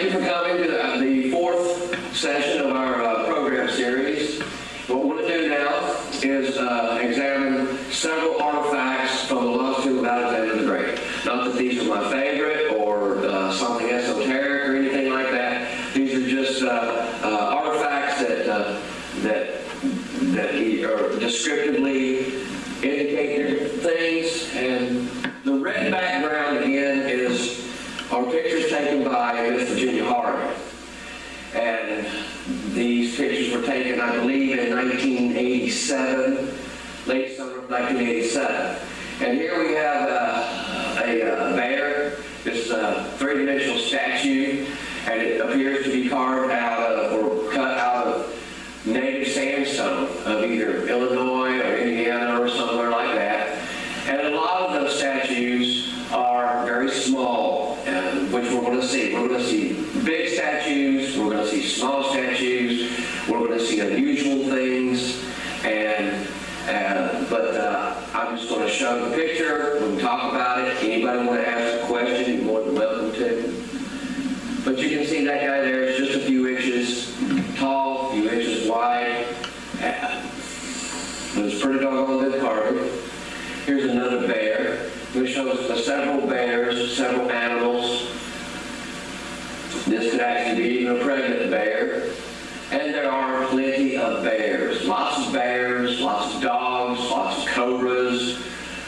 thank you for coming to the fourth session of our program series. What we're going to do now is examine several artifacts from the lost tomb of Alexander the Great. Not that these are my favorite or something esoteric or anything like that. These are just artifacts that descriptively indicate different things. And the red background again are pictures taken by Miss Virginia Harding. And these pictures were taken, I believe, in 1987, late summer of 1987. And here we have a bear, this three-dimensional statue, and it appears to be carved out of or cut out of native sandstone of either Illinois or Indiana or somewhere like that. And a lot of those statues are very small, which we're going to see. We're going to see big statues, we're going to see small statues, we're going to see unusual things, but I'm just going to show the picture, we can talk about it. Anybody want to ask a question, you're more than welcome to. But you can see that guy there is just a few inches tall, a few inches wide. It's pretty doggone good carving. Here's another bear. This shows several bears, several animals. This could actually be even a pregnant bear. And there are plenty of bears. Lots of dogs, lots of cobras,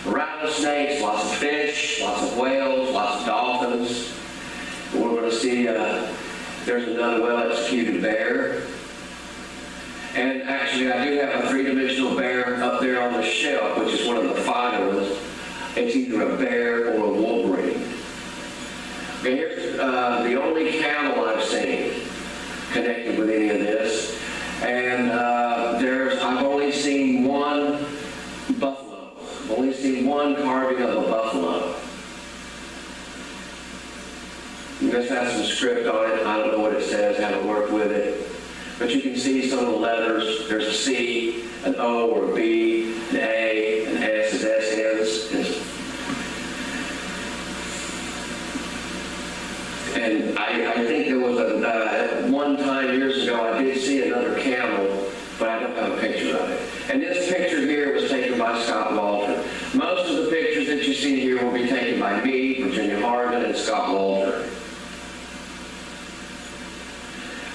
rattlesnakes, lots of fish, lots of whales, lots of dolphins. We're going to see there's another well-executed bear. And actually, I do have a three-dimensional bear up there on the shelf, which is one of the finer ones. It's either a bear or a wolverine. Okay, here's the only camel I've seen connected with any of this. And I've only seen one buffalo. I've only seen one carving of a buffalo. This has some script on it. I don't know what it says, haven't worked with it. But you can see some of the letters. There's a C, an O or a B, an A, an S as S ends. And I think there was one time years ago I did see another camel, but I don't have a picture of it. And this picture here was taken by Scott Walter. Most of the pictures that you see here will be taken by me, Virginia Harding, and Scott Walter.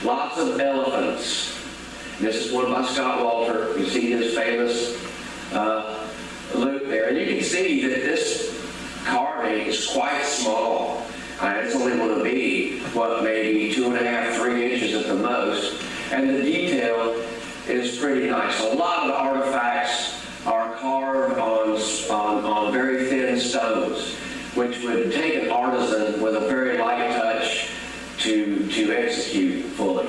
Lots of elephants. This is one by Scott Walter. You see his famous loop there. And you can see that this carving is quite small. It's only going to be, maybe 2.5, 3 inches at the most. And the detail is pretty nice. A lot of the artifacts are carved on very thin stones, which would take an artisan with a very light touch to execute fully.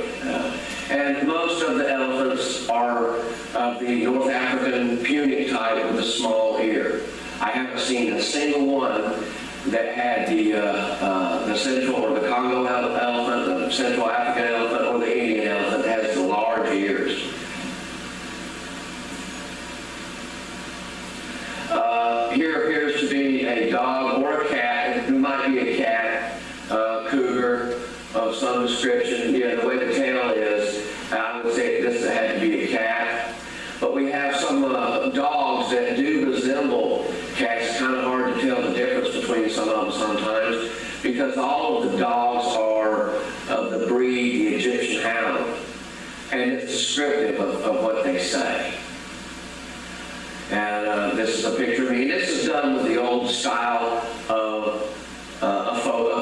And most of the elephants are of the North African Punic type with a small ear. I haven't seen a single one that had the Central or the Congo elephant, the Central African elephant, or the Indian elephant that has the large ears. Here appears to be a dog or a cat. It might be a cat, cougar of some description. Yeah, the way the tail is, I would say this had to be a cat. But we have some dogs that do resemble cats. It's kind of hard to tell the difference between some of them sometimes, because all of the dogs are of the breed, the Egyptian Hound. And it's descriptive of what they say. And this is a picture of me. This is done with the old style of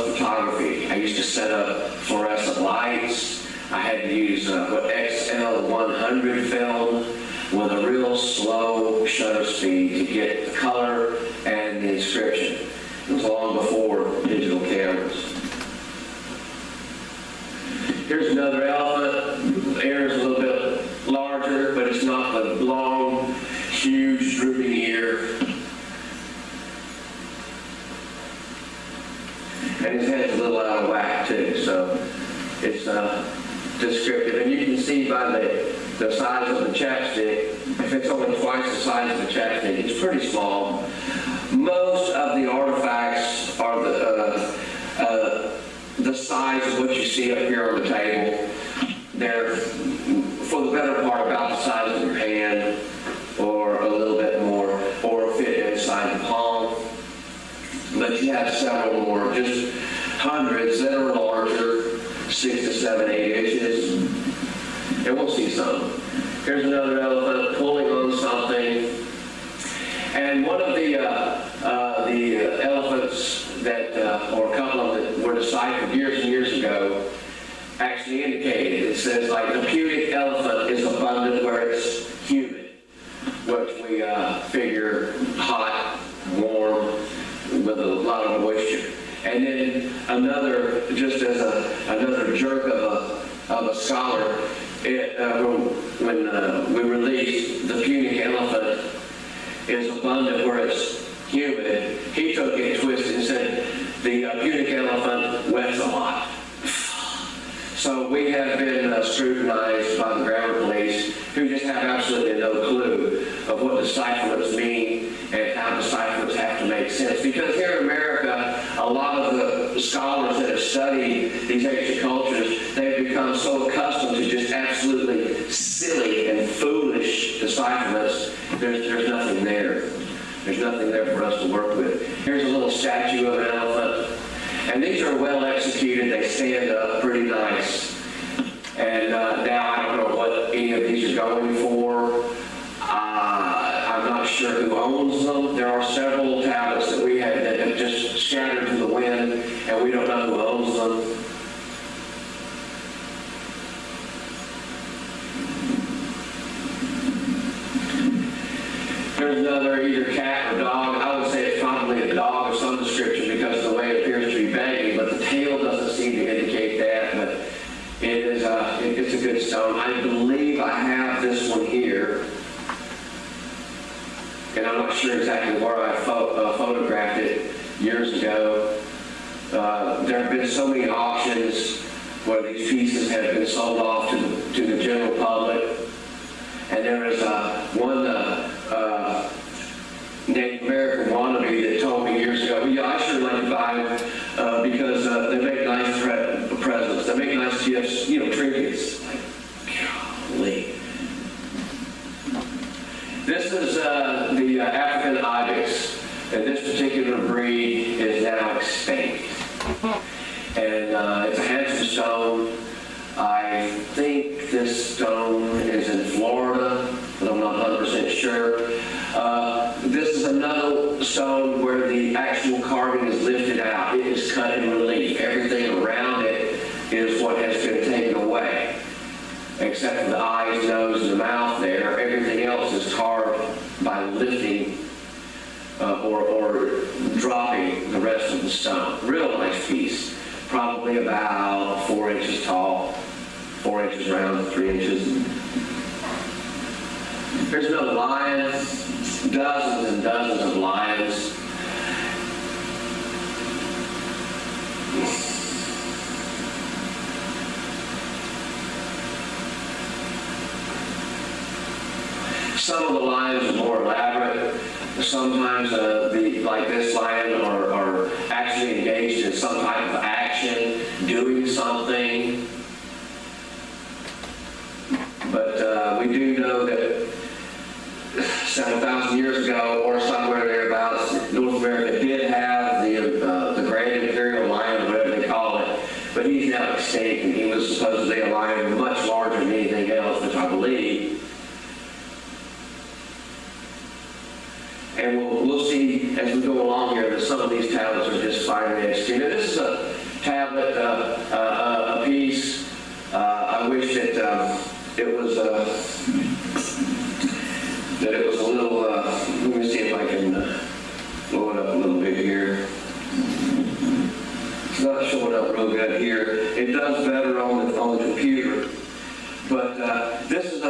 photography. I used to set up fluorescent lights. I had to use XL100 film with a real slow shutter speed to get the color and the inscription. It was long before digital cameras. Here's another elephant. The ear is a little bit larger, but it's not the long, huge, drooping ear. And his head's a little out of whack too, so it's descriptive. And you can see by the size of the chapstick, if it's only twice the size of the chapstick, it's pretty small. Most of the artifacts are the size size of what you see up here on the table. They're, for the better part, about the size of your hand, or a little bit more, or fit inside the palm. But you have several more, just hundreds that are larger, 6 to 7, 8 inches. And we'll see some. Here's another elephant pulling on something. And one of the elephants that, or a couple of them that were deciphered years and years ago, actually indicated, it says like the Punic elephant is abundant where it's humid, which we figure hot, warm, with a lot of moisture. And then another, just as another jerk of a scholar, when we released the Punic elephant is abundant where it's humid, he took it, twisted, and said the Punic elephant wets a lot. So we have been scrutinized by the grammar police, who just have absolutely no clue of what decipherments mean and how decipherments have to make sense. Because here in America, a lot of the scholars that have studied these ancient cultures, they've become so accustomed to just absolutely silly and foolish decipherments, there's nothing there. There's nothing there for us to work with. Here's a little statue of an elephant. And these are well executed. They stand up pretty nice. And now I don't know what any of these are going for. I'm not sure who owns them. There are several tablets that we have that have just scattered to the wind, and we don't know who owns them. There's another either cat or dog. I would say it's probably a dog of some description because of the way it appears to be banging, but the tail doesn't seem to indicate that. But it is it's a good stone. I believe I have this one here, and I'm not sure exactly where I photographed it years ago. There have been so many auctions where these pieces have been sold off to the general public, and there is one Native American wannabe that told me years ago, well, yeah, I sure like to buy them because they make nice presents. They make nice gifts, trinkets. Like, golly. This is the African ibex, and this particular breed is now extinct. And it's a handsome stone. I think this stone is in Florida, but I'm not 100% sure. This is another stone where the actual carving is lifted out. It is cut in relief. Everything around it is what has been taken away, except for the eyes, nose, and the mouth there. Everything else is carved by lifting or dropping the rest of the stone. Real nice piece. Probably about 4 inches tall, 4 inches round, 3 inches. Here's another lion. Dozens and dozens of lions. Some of the lions are more elaborate. Sometimes, like this lion, are actually engaged in some type of action, doing something. But we do know that several thousand years ago, or somewhere thereabouts, North America did have the Grand Imperial Lion, whatever they call it, but he's now extinct, and he was supposedly a lion much larger than anything else, which I believe. And we'll see as we go along here that some of these tablets are just finely executed. This is a tablet, a piece. I wish that it was a little. Let me see if I can blow it up a little bit here. It's not showing up real good here. It does better on the computer. But this is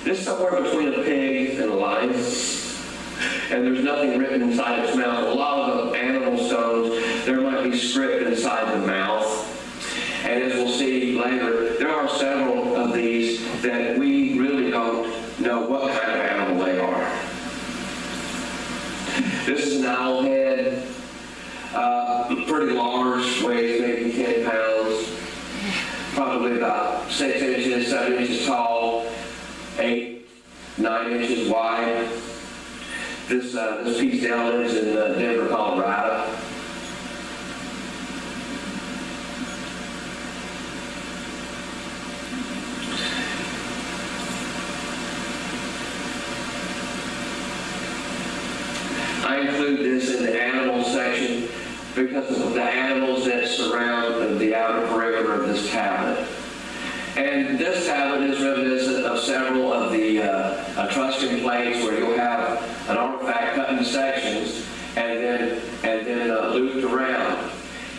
this is somewhere between a pig and a lion. And there's nothing written inside its mouth. A lot of the animal stones, there might be script inside the mouth. And as we'll see later, there are several of these that we really don't know what kind of animal they are. This is an owl head, pretty large, weighs maybe probably about 6 inches, 7 inches tall, 8, 9 inches wide. This piece now lives in Denver, Colorado. I include this in the animal section because of the animals that surround the outer perimeter of this tablet. And this tablet is reminiscent of several of the Etruscan plates where you'll have an artifact cut into sections and then looped around.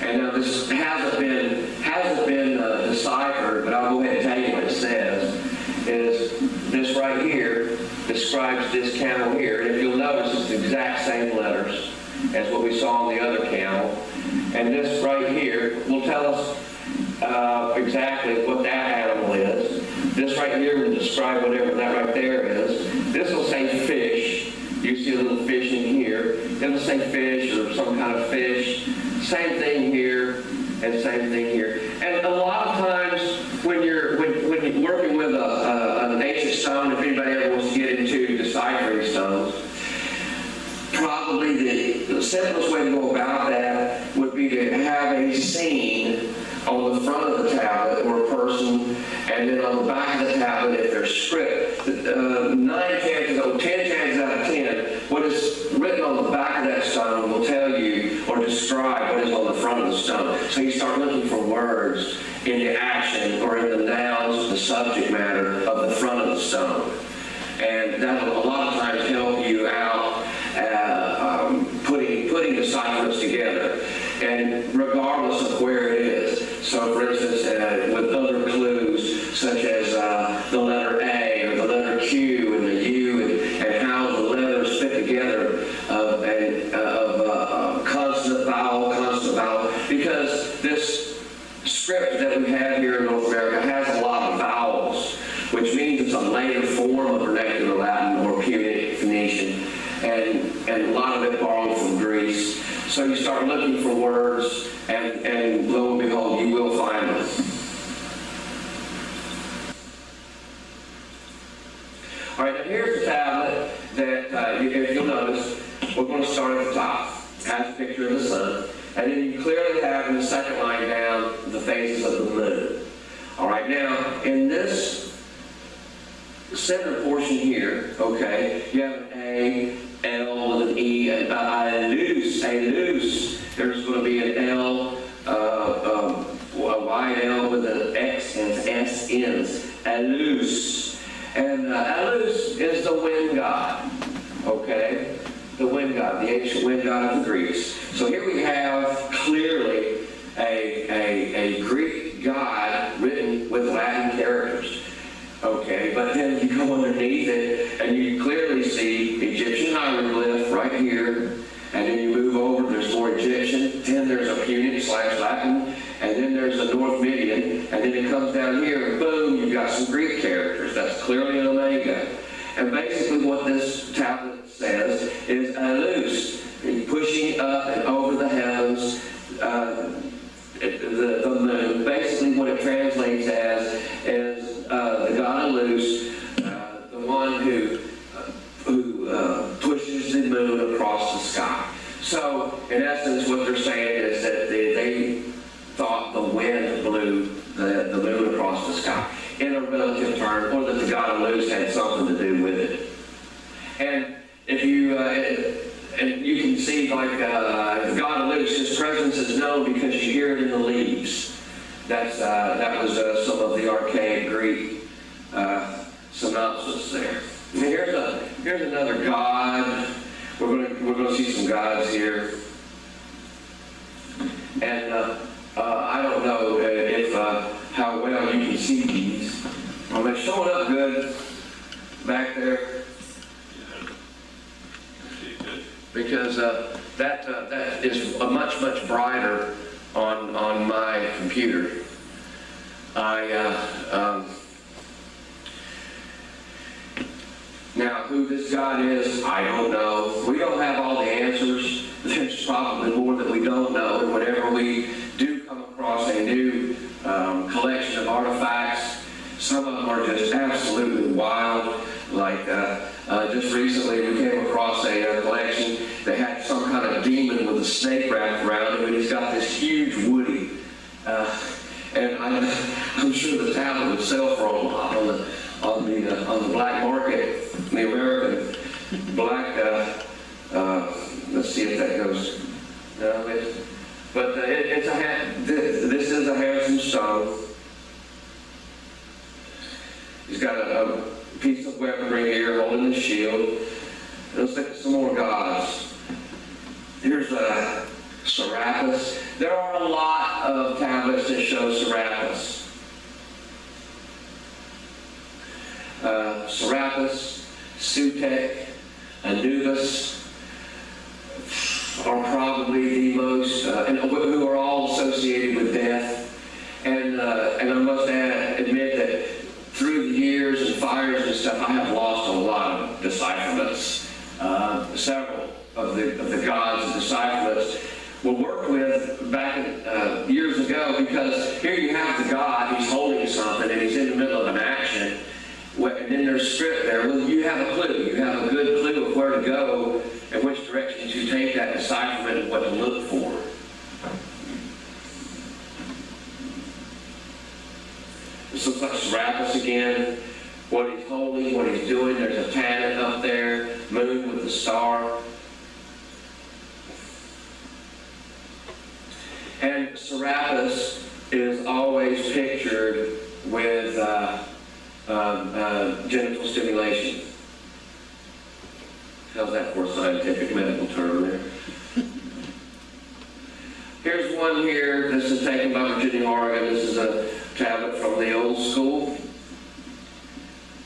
And now this hasn't been deciphered, but I'll go ahead and tell you what it says. Is this right here describes this camel here, and if you'll notice, it's the exact same letters as what we saw on the other camel. And this right here will tell us exactly what that animal is. This right here will describe whatever that right there is. This will say fish. You see a little fish in here. It'll say fish or some kind of fish. Same thing here and same thing here. And a lot of times when you're working with an ancient stone, if anybody ever wants to get into deciphering stones, probably the simplest way to go about that would be to have a scene on the front of the tablet or a person, and then on the back of the tablet, if there's script, 10 chances out of 10, what is written on the back of that stone will tell you or describe what is on the front of the stone. So you start looking for words in the action or in the nouns, the subject matter of the front of the stone. And that will a lot of times help you out putting the ciphers together, and regardless of where it is. So for instance, with other clues such as the letter A or the letter Q and the U and how the letters fit together of consonant, vowel, because this script that we have here in North America has a lot of vowels, which means it's a later form of vernacular Latin or Punic Phoenician, and a lot of it borrowed from Greece. So you start looking for words, and lo and behold, you will find them. All right, now here's the tablet that, if you'll notice, we're going to start at the top. It has a picture of the sun, and then you clearly have in the second line down the phases of the moon. All right, now in this center portion here, okay, you have an A, L with an E, Aeolus. There's going to be an L, a wide L with an X and S ends. Aeolus. And Aeolus is the wind god, okay? The wind god, the ancient wind god of the Greeks. So here we have clearly a Greek god written with Latin characters. Okay, but then you go underneath it and you clearly see Egyptian hieroglyph right here, and then you move over, there's more Egyptian, then there's a Punic/Latin, and then there's a North Median, and then it comes down here, and boom, you've got some Greek characters. That's clearly an omega. And basically what this tablet says is Aeolus, pushing up and over the heavens, the moon. Basically what it translates as is the god Aeolus, the one who pushes the moon across the sky. So in essence what they're saying is that they thought the wind blew the moon across the sky in a relative term, or that the god Aeolus had something to do with it. And if you and you can see, like, the god Aeolus, his presence is known because you hear it in the leaves. That was some of the archaic Greek synopsis there. And here's another god. We're going to see some gods here. And I don't know if how well you can see these. Are they showing up good back there? Because that is much brighter on my computer. Now, who this God is, I don't know. We don't have all the answers. There's probably more that we don't know. And whenever we do come across a new collection of artifacts Some of them are just absolutely wild. Like just recently we came across a collection that had some kind of demon with a snake wrapped around him, and he's got this huge woody. And I'm sure the tablet would sell for a lot on the black market, the American black. Let's see if that goes. No, it's this is a handsome stone. He's got a piece of weaponry here holding the shield. Let's look at some more gods. Here's Serapis. There are a lot of tablets that show Serapis. Serapis, Sutek, Anubis are probably the most, and who are all associated with death. And I must admit that through the years and fires and stuff, I have lost a lot of decipherments. Several of the gods and decipherments were worked with back years ago, because here you have the god, he's holding something and he's in the middle of an action, and then there's script there. Well, you have a clue. You have a good clue of where to go and which direction to take that decipherment and what to look for. This looks like Serapis again. What he's holding, what he's doing. There's a planet up there, moon with the star. And Serapis is always pictured with genital stimulation. How's that for a scientific medical term there? Here's one here. This is taken by Virginia Horrigan. This is a tablet from the old school.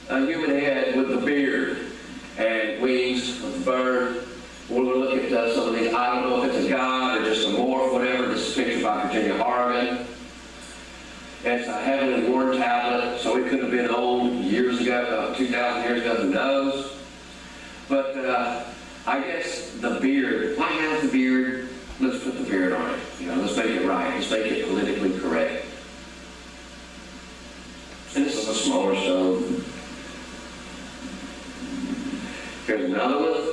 A human head with a beard and wings of a bird. We'll look at some of these. I don't know if it's a god or just a morph, whatever. This is pictured by Virginia Horrigan. It's a heavily worn tablet, so it could have been old years ago, 2,000 years ago, who knows. But I guess the beard, why have the beard? Let's put the beard on it. Let's make it right. Let's make it politically correct. And this is a smaller stone. Here's another one.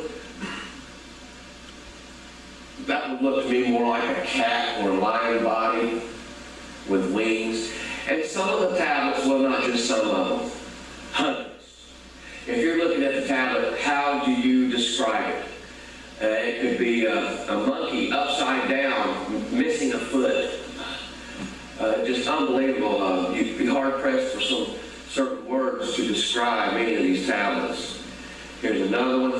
That would look to me more like a cat or a lion body with wings. And some of the tablets, well, not just some of them, hundreds. If you're looking at the tablet, how do you describe it? It could be a monkey upside down, missing a foot. Just unbelievable. You'd be hard-pressed for some certain words to describe any of these tablets. Here's another one.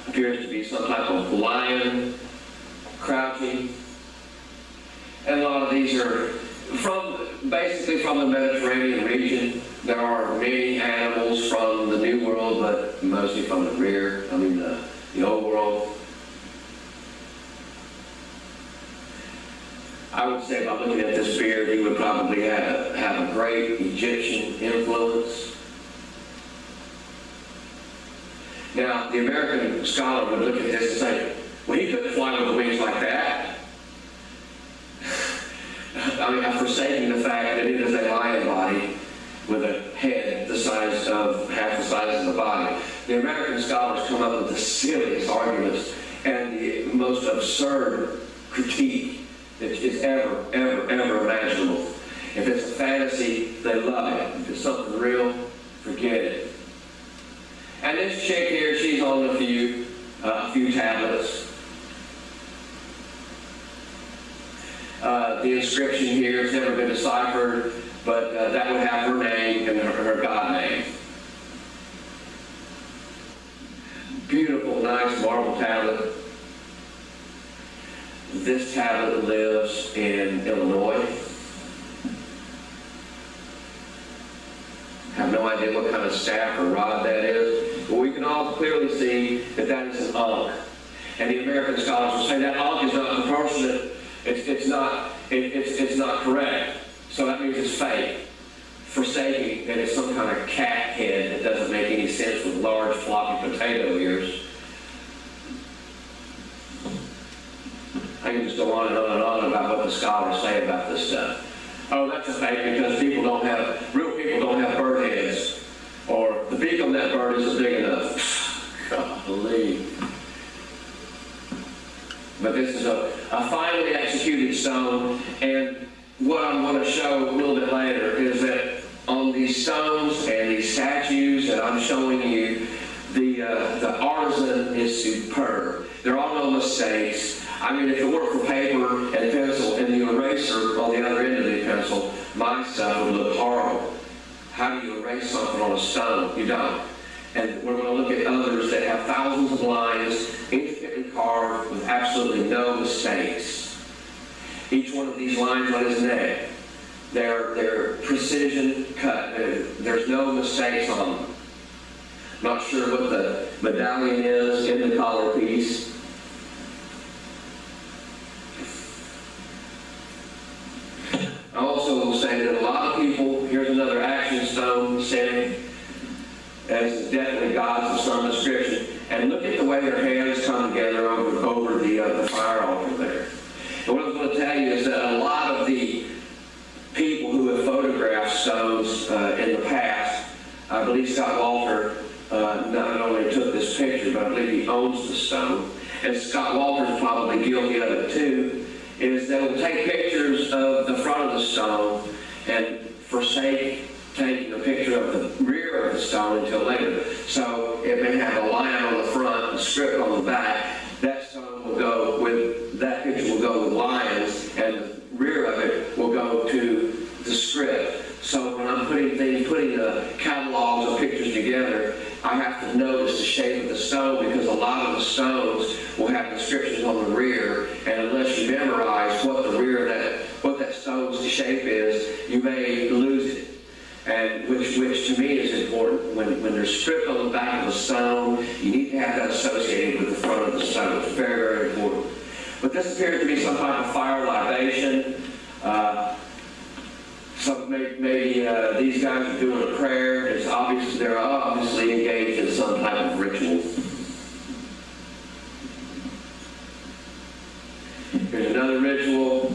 Appears to be some type of lion crouching. And a lot of these are basically from the Mediterranean region. There are many animals from the New World, but mostly from the Old World. I would say by looking at this beard, he would probably have a great Egyptian influence. Now, the American scholar would look at this and say, well, he couldn't fly with wings like that. I'm forsaking the fact that it is a lion body with a head the size of half the size of the body. The American scholars come up with the silliest arguments and the most absurd critique that is ever imaginable. If it's a fantasy, they love it. If it's something real, forget it. And this chick here, she's on a few tablets. The inscription here has never been deciphered, but that would have her name and her god name. Beautiful, nice marble tablet. This tablet lives in Illinois. Have no idea what kind of staff or rod that is, but we can all clearly see that that is an ankh. And the American scholars will say that ankh is not proportionate. It's not correct. So that means it's fake. Forsaking that it's some kind of cat head that doesn't make any sense with large floppy potato ears. I can just go on and on and on about what the scholars say about this stuff. Oh, that's a fake because real people don't have bird heads, or the beak on that bird isn't big enough. Golly. But this is a finely executed stone, and what I'm going to show a little bit later is that on these stones and these statues that I'm showing you, the artisan is superb. There are no mistakes. I mean, if it weren't for paper and pencil and the eraser on the other end of the pencil, my stuff would look horrible. How do you erase something on a stone? You don't. And we're going to look at others that have thousands of lines, intricately carved, with absolutely no mistakes. Each one of these lines on his neck, they're precision cut. There's no mistakes on them. Not sure what the medallion is in the collar piece. I also will say that a lot of people, here's another action stone setting, as definitely gods of some description. And look at the way their hands come together over the fire altar there. And what I'm going to tell you is that a lot of the people who have photographed stones in the past, I believe Scott Walter not only took this picture, but I believe he owns the stone. And Scott Walter's probably guilty of it too, is they will take pictures of the front of the stone and forsake taking a picture of the rear of the stone until later. So it may have a lion on the front, a script on the back. That stone will go with, that picture will go with lions, and the rear of it will go to the script. So when I'm putting the catalogs of pictures together, I have to notice the shape of the stone, because a lot of the stones will have inscriptions on the rear, and unless you memorize what the rear of that stone's shape is, you may lose it. And which to me is important. When there's script on the back of a stone, you need to have that associated with the front of the stone. It's very, very important. But this appears to be some type of fire libation. Maybe these guys are doing a prayer. It's obvious they're obviously engaged in some type of ritual. Here's another ritual,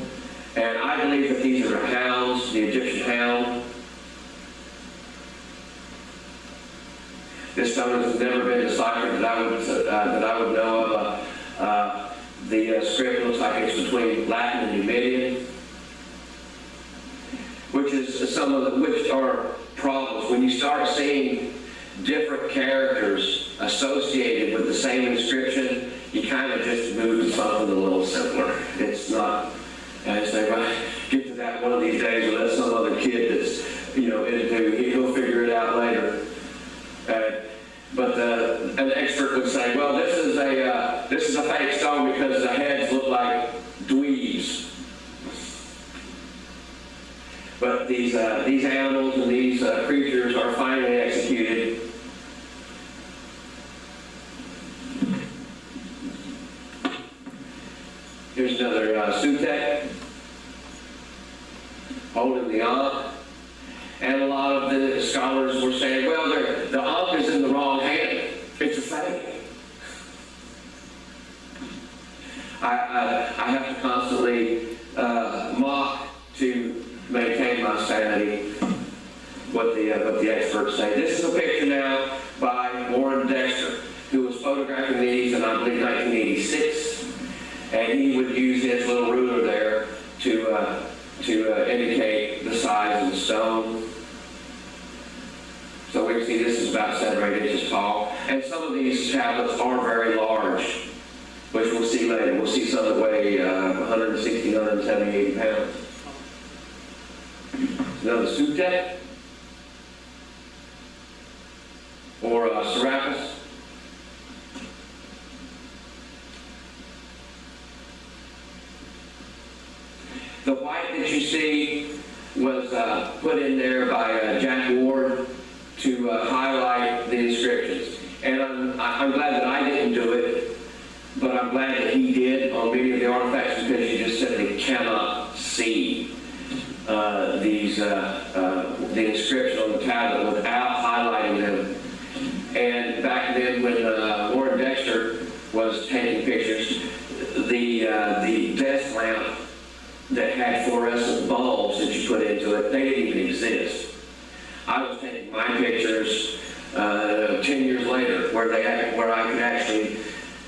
and I believe that these are hounds, the Egyptian hound. This stone has never been deciphered that I would know of. The script looks like it's between Latin and Numidian, which are problems. When you start seeing different characters associated with the same inscription, you kind of just move to something a little simpler. It's not, as they might get to that one of these days, or that's some other kid that's, he'll figure it out later. But an expert would say, well, this is a fake stone because the heads look like dweebs. But these animals and these creatures are finely executed. Here's another Sutek holding the Ankh. And a lot of the scholars were saying, well, the Ankh is in the wrong hand. It's a fake. I have to constantly mock to maintain my sanity what the experts say. This is a picture now by Warren Dexter, who was photographing these in, I believe, 1986. And he would use his little ruler there to indicate the size of the stone. So we can see this is about 7 or 8 inches tall. And some of these tablets are very large, which we'll see later. We'll see some that weigh 160, 170, 80 pounds. Another Sutek, or Serapis. The white that you see was put in there by Jack Ward to highlight the inscriptions. And I'm glad that I didn't do it, but I'm glad that he did on many of the artifacts, because you just simply cannot see the inscription on the tablet without highlighting them. And back then, when Warren Dexter was taking pictures, the desk lamp that had fluorescent bulbs that you put into it, they didn't even exist. I was taking my pictures 10 years later, where I could actually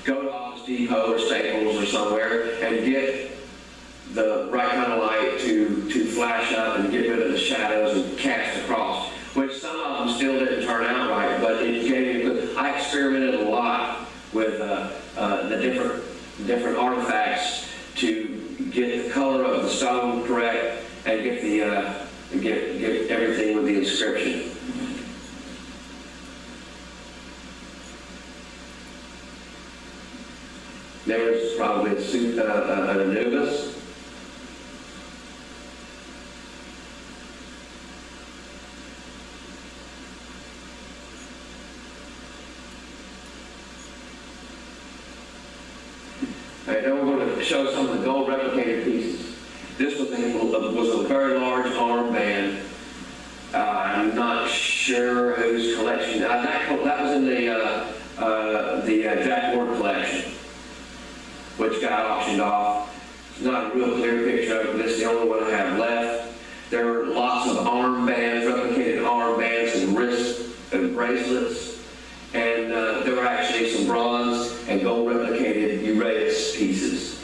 go to Office Depot or Staples or somewhere and get the right kind of light to flash up and get rid of the shadows and cast across, which some of them still didn't turn out right, but it gave me, I experimented a lot with the different artifacts to get the color of the stone correct and get get everything with the inscription. There's probably an Anubis. And then we're going to show some of the gold replicated pieces. This was a very large armband. I'm not sure whose collection. That was in the Jack Ward collection, which got auctioned off. It's not a real clear picture of it, but it's the only one I have left. There were lots of armbands, replicated armbands and wrist and bracelets. And there were actually some bronze and gold replicated Uranus pieces.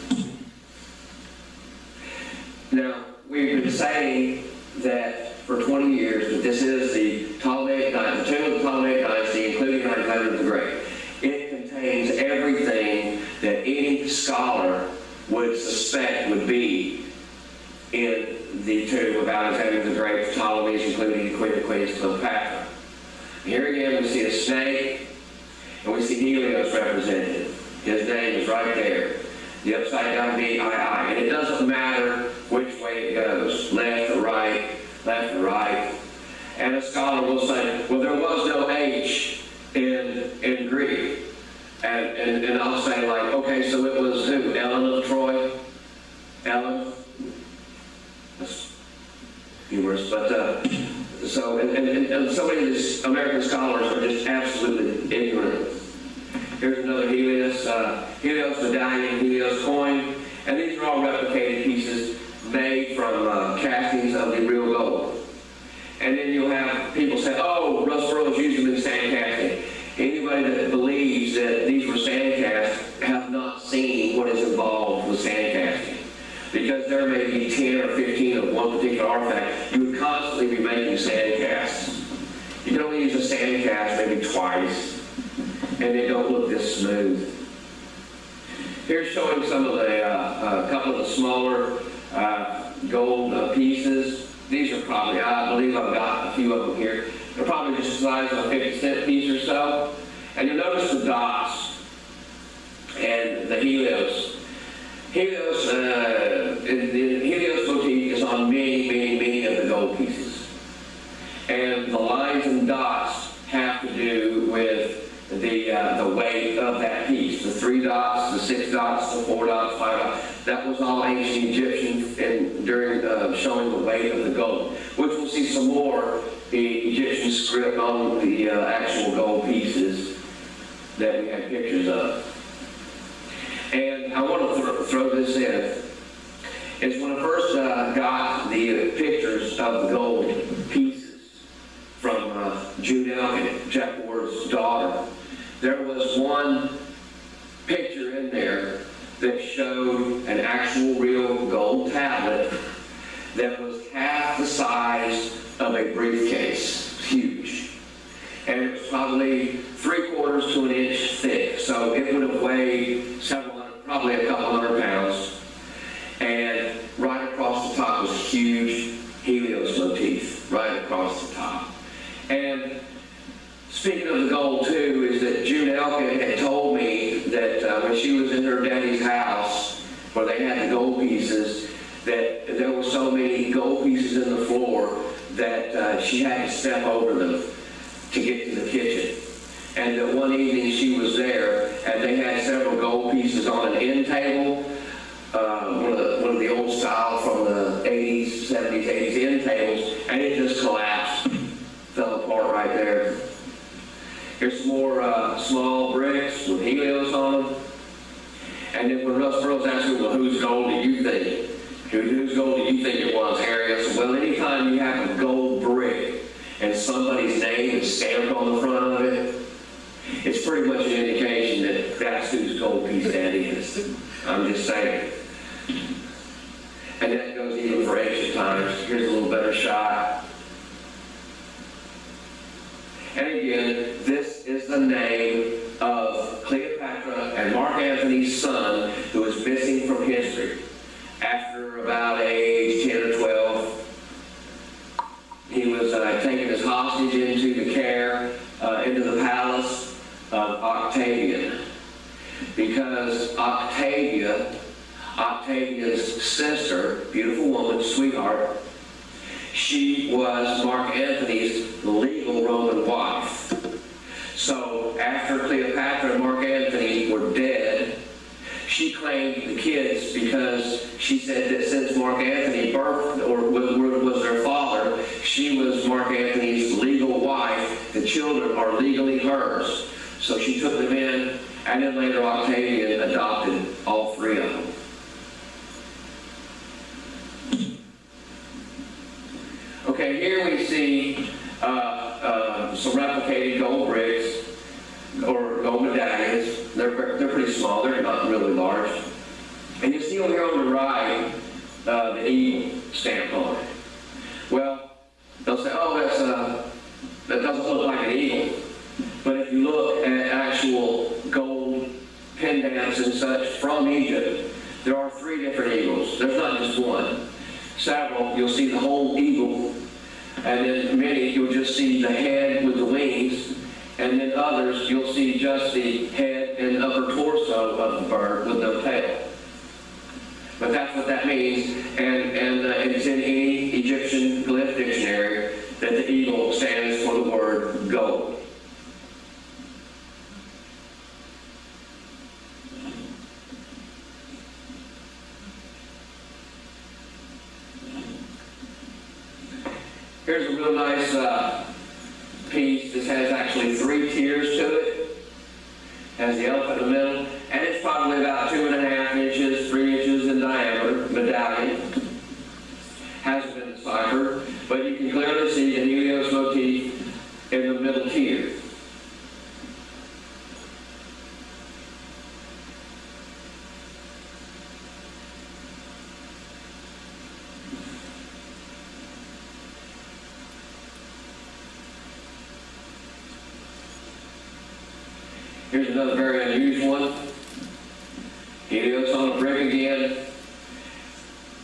Now, we've been saying that for 20 years that this is the Ptolemaic Dynasty, the tomb of the Ptolemaic Dynasty, including Alexander the Great. It contains everything that any scholar would suspect would be in the tomb of Alexander the Great, Ptolemies, including the Queen of Queens, Cleopatra. Here again we see a snake, and we see Helios represented. His name is right there. The upside down V-I-I. And it doesn't matter which way it goes, left or right, left or right. And a scholar will say, well, there was no H in Greek. And I'll say, like, okay, so it was who? Ellen of Troy? Ellen? That's humorous, but so many of these American scholars are just absolutely ignorant. Here's another Helios, Helios medallion, Helios coin, and these are all replicated pieces made from castings of the real gold. And then you'll have people say, oh, Russ Burroughs used them in sand casting. Anybody that believes that these were sand cast have not seen what is involved with sand casting. Because there may be 10 or 15 of one particular artifact, you would constantly be making sand casts. You can only use a sand cast maybe twice, and they don't look this smooth. Here's showing some of the, a couple of the smaller gold pieces. These are probably, I believe I've got a few of them here. They're probably just the size of a 50-cent piece or so. And you'll notice the dots and the Helios. Helios, the Helios motif is on many of the gold pieces. And the lines and dots have to do with the weight of that piece. The 3 dots, the 6 dots, the 4 dots, 5 dots. That was all ancient Egyptian during showing the weight of the gold, which we'll see some more Egyptian script on the actual gold pieces that we have pictures of. And I want to throw this in. Is when I first got the pictures of the gold pieces from Jude Elkin, Jack Ward's daughter, there was one picture in there that showed an actual real gold tablet that was half the size of a briefcase. Huge. And it was probably 3/4 to an inch thick. So it would have weighed probably a couple hundred pounds. And right across the top was a huge Helios motif, right across the top. And speaking of the gold too, is that June Elkin had told me that when she was in her daddy's house, where they had the gold pieces, that there were so many gold pieces in the floor that she had to step over them to get to the kitchen. And that one evening she was there, and they had several gold pieces on an end table, one of the old style from the 80s, 70s, 80s end tables, and it just collapsed, fell apart right there. Here's some more small bricks with Helios on them. And then when Russ Burroughs asked me, well, whose gold do you think? Whose gold do you think it was, Harry? I said, well, anytime you have a gold brick and some somebody's name is stamped on the front of it, it's pretty much an indication that that's whose gold piece that is. I'm just saying. And that goes even for ancient times. Here's a little better shot. And again, this is the name of Cleopatra and Mark Antony's son, who was missing from history. After about age 10 or 12, he was taken as hostage into the care, into the palace of Octavian. Because Octavia's sister, beautiful woman, sweetheart, she was Mark Antony's legal Roman wife. So after Cleopatra and Mark Antony were dead, she claimed the kids because she said that since Mark Antony birthed or was their father, she was Mark Antony's legal wife. The children are legally hers. So she took them in, and then later Octavian adopted all three of them. Okay, here we see some replicated gold bricks or gold medallions. They're pretty small. They're not really large. And you see over here on the right the eagle stamped on it. Well, they'll say, oh, that doesn't look like an eagle. But if you look at actual gold pendants and such from Egypt, there are 3 different eagles. There's not just one. Several, you'll see the whole eagle, and then many, you'll just see the head with the wings, and then others, you'll see just the head and upper torso of the bird with no tail. But that's what that means, and it's in any Egyptian glyph dictionary that the eagle stands for the word gold. Here's a real nice piece. This has actually 3 tiers to it. Has the elephant in the middle, and it's probably about 2.5 inches, 3 inches in diameter. Medallion. Hasn't been deciphered, but you can clearly see the Helios motif in the middle tier. Here's another very unusual one. Helios on a brick again.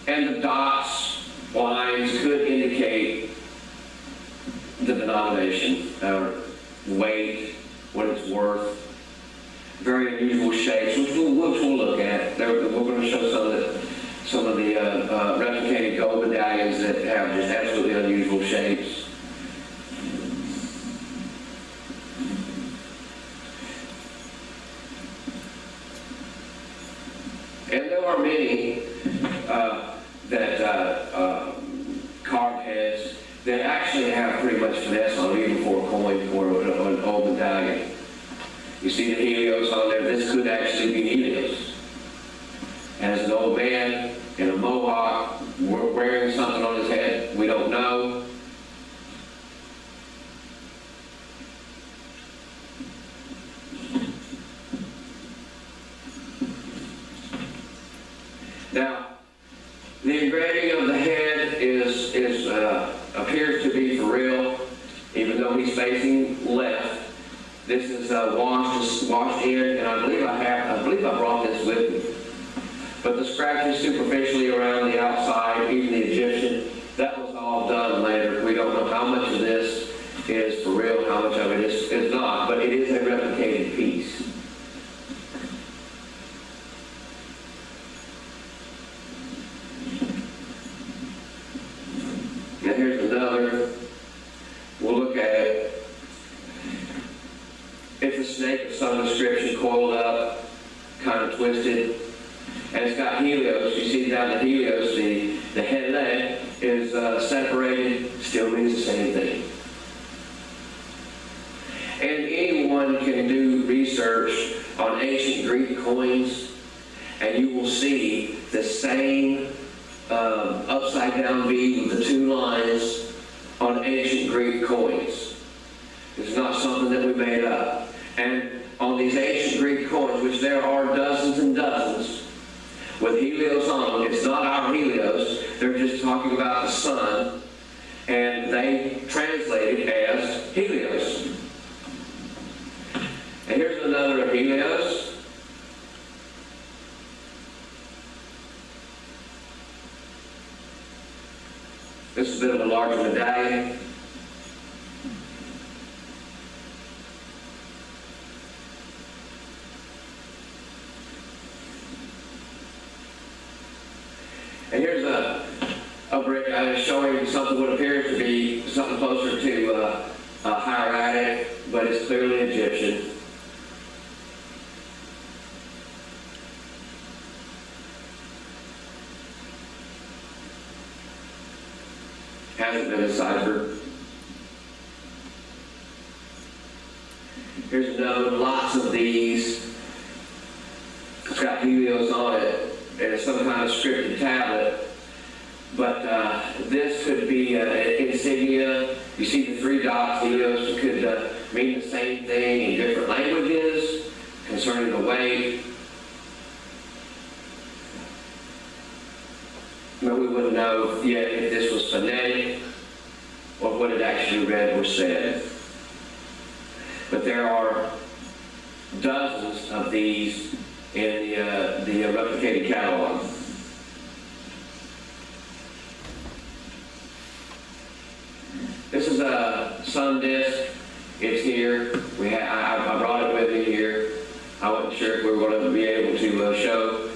And the dots, lines, could indicate the denomination, weight, what it's worth. Very unusual shapes, which we'll look at. We're going to show some of the replicated gold medallions that have just absolutely unusual shapes. And there are many carved heads that actually have pretty much finesse on them, even for a coin or an old medallion. You see the Helios on there. This could actually be Helios. As an old man in a mohawk wearing something on his head, we don't know. Now, the engraving of the head appears to be for real, even though he's facing left. This is washed in, and I believe I brought this with me. But the scratches superficially around the outside, even the Egyptian, that was all done later. We don't know how much of this is for real, how much of it is not, but it is a replicated piece. And here's another. We'll look at it. It's a snake of some description, coiled up, kind of twisted. And it's got Helios. You see down the Helios, the head leg is separated, still means the same thing. And anyone can do research on ancient Greek coins, and you will see the same upside down V with the 2 lines on ancient Greek coins. about the sun, and they translate it as Helios. And here's another of Helios. This is a bit of a larger medallion. And here's a brick showing something what appears to be something closer to hieratic, but it's clearly Egyptian. Hasn't been deciphered. Here's another one. Lots of these. It's got Helios on it, and it's some kind of scripted tablet. But this could be an insignia. You see the 3 dots. Helios could mean the same thing in different languages concerning the weight. But we wouldn't know yet if this was phonetic or what it actually read or said. But there are dozens of these in the replicated catalog. This is a sun disk. It's here. I brought it with me here. I wasn't sure if we were going to be able to show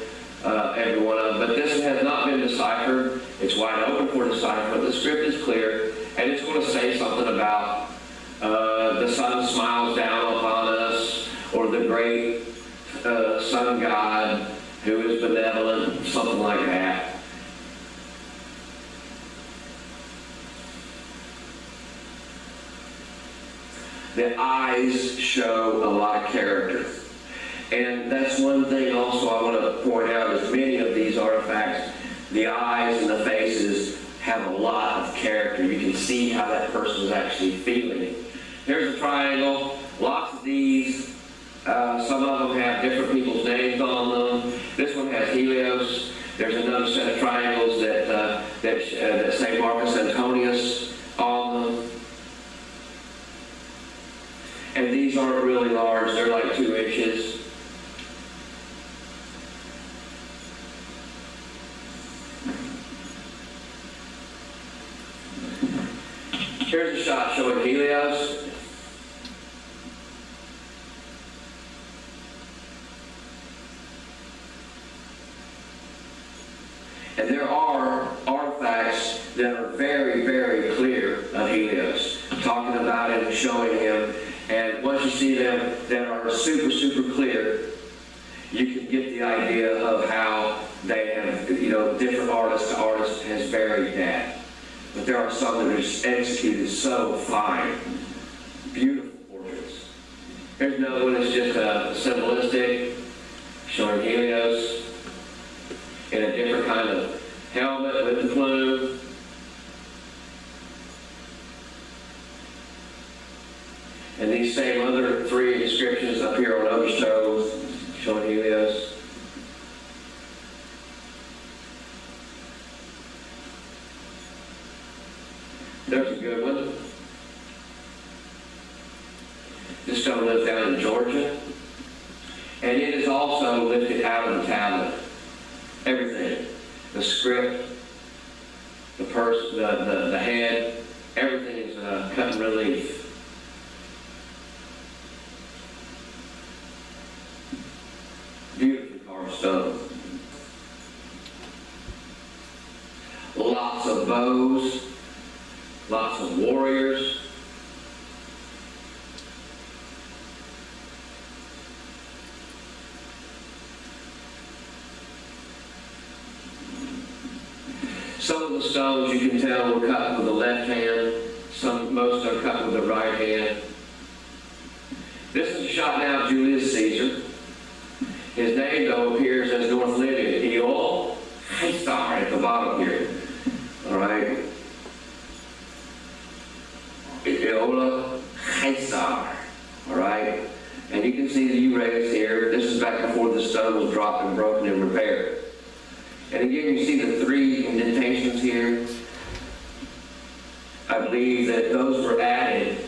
every one of them. But this has not been deciphered. It's wide open for decipherment. The script is clear, and it's going to say something about the sun smiles down upon us, or the great sun god who is benevolent, something like that. The eyes show a lot of character. And that's one thing also I want to point out is many of these artifacts, the eyes and the faces have a lot of character. You can see how that person is actually feeling. Here's a triangle. Lots of these. Some of them have different people's names on them. This one has Helios. There's another set of triangles that say Marcus Antonius on them. And these aren't really large. They're like 2 inches. Here's a shot showing Helios. And there are artifacts that are very, very clear of Helios, talking about it and showing him. And once you see them that are super, super clear, you can get the idea of how they have, different artist to artist has varied that. But there are some that are just executed so fine. Beautiful portraits. Here's another one that's just symbolistic, showing Helios in a different kind of helmet with the plume. And these same other 3 inscriptions up here on other stones, showing Helios. There's a good one. This stone lives down in Georgia. And it is also lifted out of the tablet. Everything. The script, the person, the head, everything is cut in relief. Beautifully carved stone. Lots of bows, lots of warriors. Some of the stones you can tell were cut with the left hand. Most are cut with the right hand. This is a shot now of Julius Caesar. His name, though, appears as North Libyan, Aeolus at the bottom here. All right? Aeolus. All right? And you can see the U-rays here. This is back before the stone was dropped and broken and repaired. And again, you see the 3 indentations here. I believe that those were added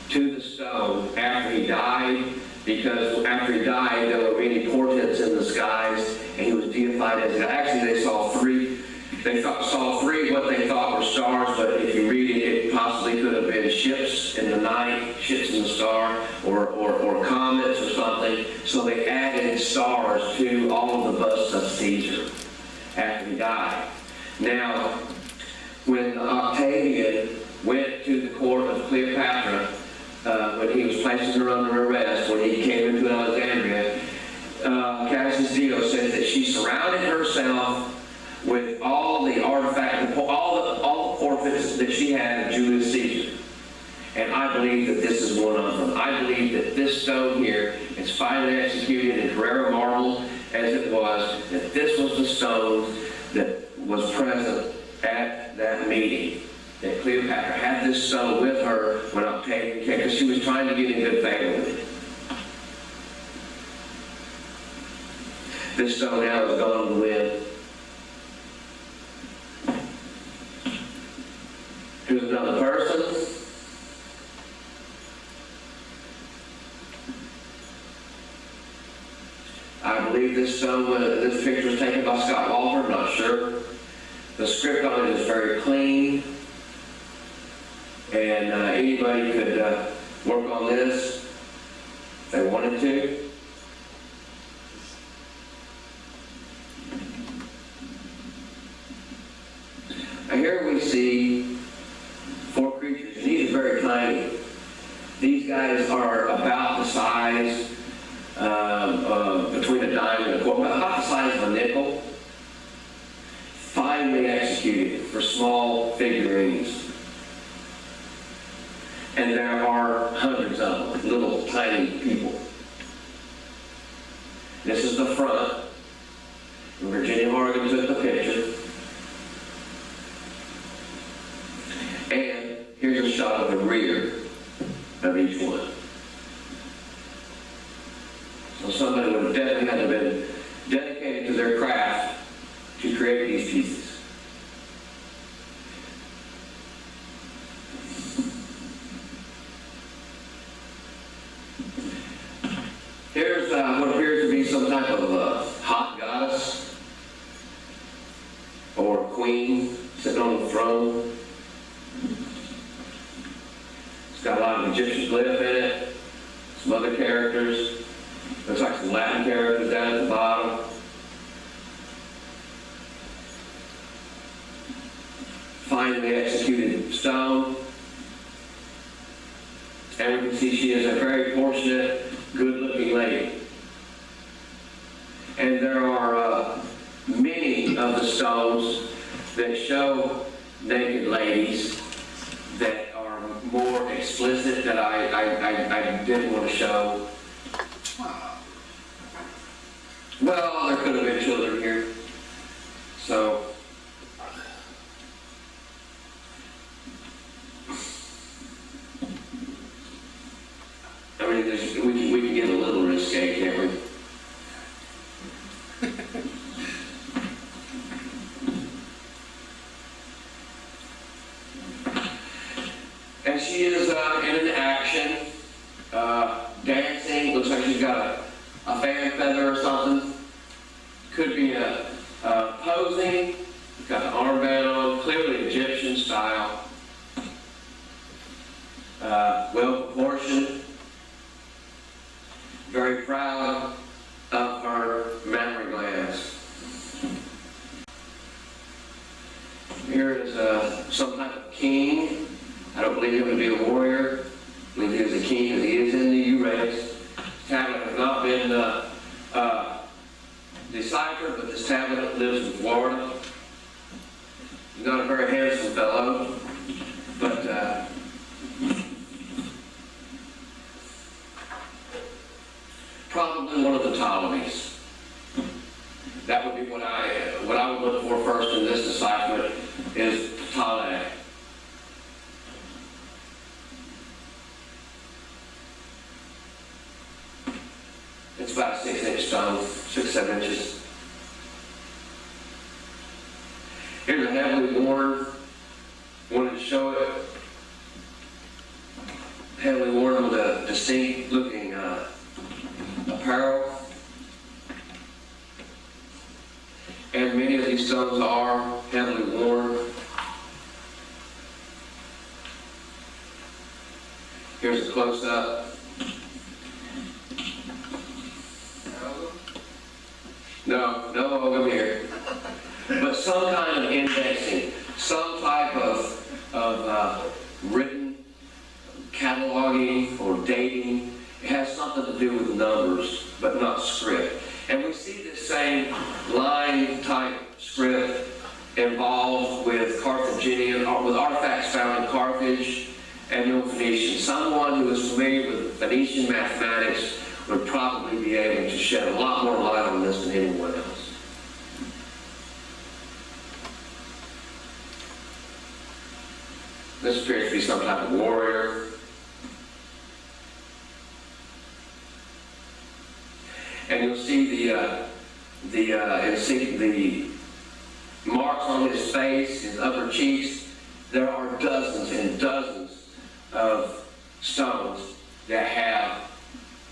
to the stone after he died, because after he died, there were many portents in the skies, and he was deified as God. Actually, they saw three. Saw three what they thought were stars, but if you read it, it possibly could have been ships in the night, ships in the star, or comets or something. So they added stars to all of the busts of Caesar after he died. Now, when Octavian went to the court of Cleopatra, when he was placing her under arrest, when he came into Alexandria, Cassius Dio says that she surrounded herself with all the artifacts, all the forfeits that she had of Julius Caesar. And I believe that this is one of them. I believe that this stone here is finally executed in Carrara marble as it was, that this was the stone that was present at that meeting. That Cleopatra had this stone with her when Octavian came, because she was trying to get in good favor with it. This stone now is gone to the wind. Here's another person. I believe this stone, this picture was taken by Scott Walter, I'm not sure. The script on it is very clean, and anybody could work on this if they wanted to. Now here we see four creatures, and these are very tiny. These guys are about the size between a dime and a quarter, about the size of a nickel. Finely executed for small figurines. And there are hundreds of them, little tiny people. This is the front. Virginia Morgan took the picture. And here's a shot of the rear of each one. So somebody would have definitely had to have been dedicated to their craft to create these pieces. Here's what appears to be some type of hot goddess or queen sitting on the throne. It's got a lot of Egyptian glyph in it, some other characters. Looks like some Latin characters down at the bottom. Finely executed stone. And we can see she is a very fortunate, good-looking lady. And there are many of the stones that show naked ladies that are more explicit that I didn't want to show. Well, there could have been children here. So, I mean, we can get a little risque, can't we? And she is in an action, dancing. Looks like she's got a fan feather or something. Could be posing. Got an armband on, clearly Egyptian style. Well proportioned. Very proud of her mammary glands. Here is some type of king. I don't believe him to be a warrior. I believe he is a king because he is in the Euphrates. Tablet has not been deciphered, but this tablet lives in Florida. He's not a very handsome fellow, but probably one of the Ptolemies. That would be what I would look for first in this decipherment is Ptolemy. It's about a 6-inch stone, 6-7 inches. Here's a heavily worn. Wanted to show it Here's a close-up. No ogre here. But some kind of indexing, some type of written cataloging or dating. It has something to do with numbers, but not script. And we see this same line-type script involved with Carthaginian, or with artifacts found in Carthage and Neo-Phoenician. Someone who is familiar with Phoenician mathematics would probably be able to shed a lot more light on this than anyone else. This appears to be some type of warrior. And you'll see the marks on his face, his upper cheeks. There are dozens and dozens of stones that have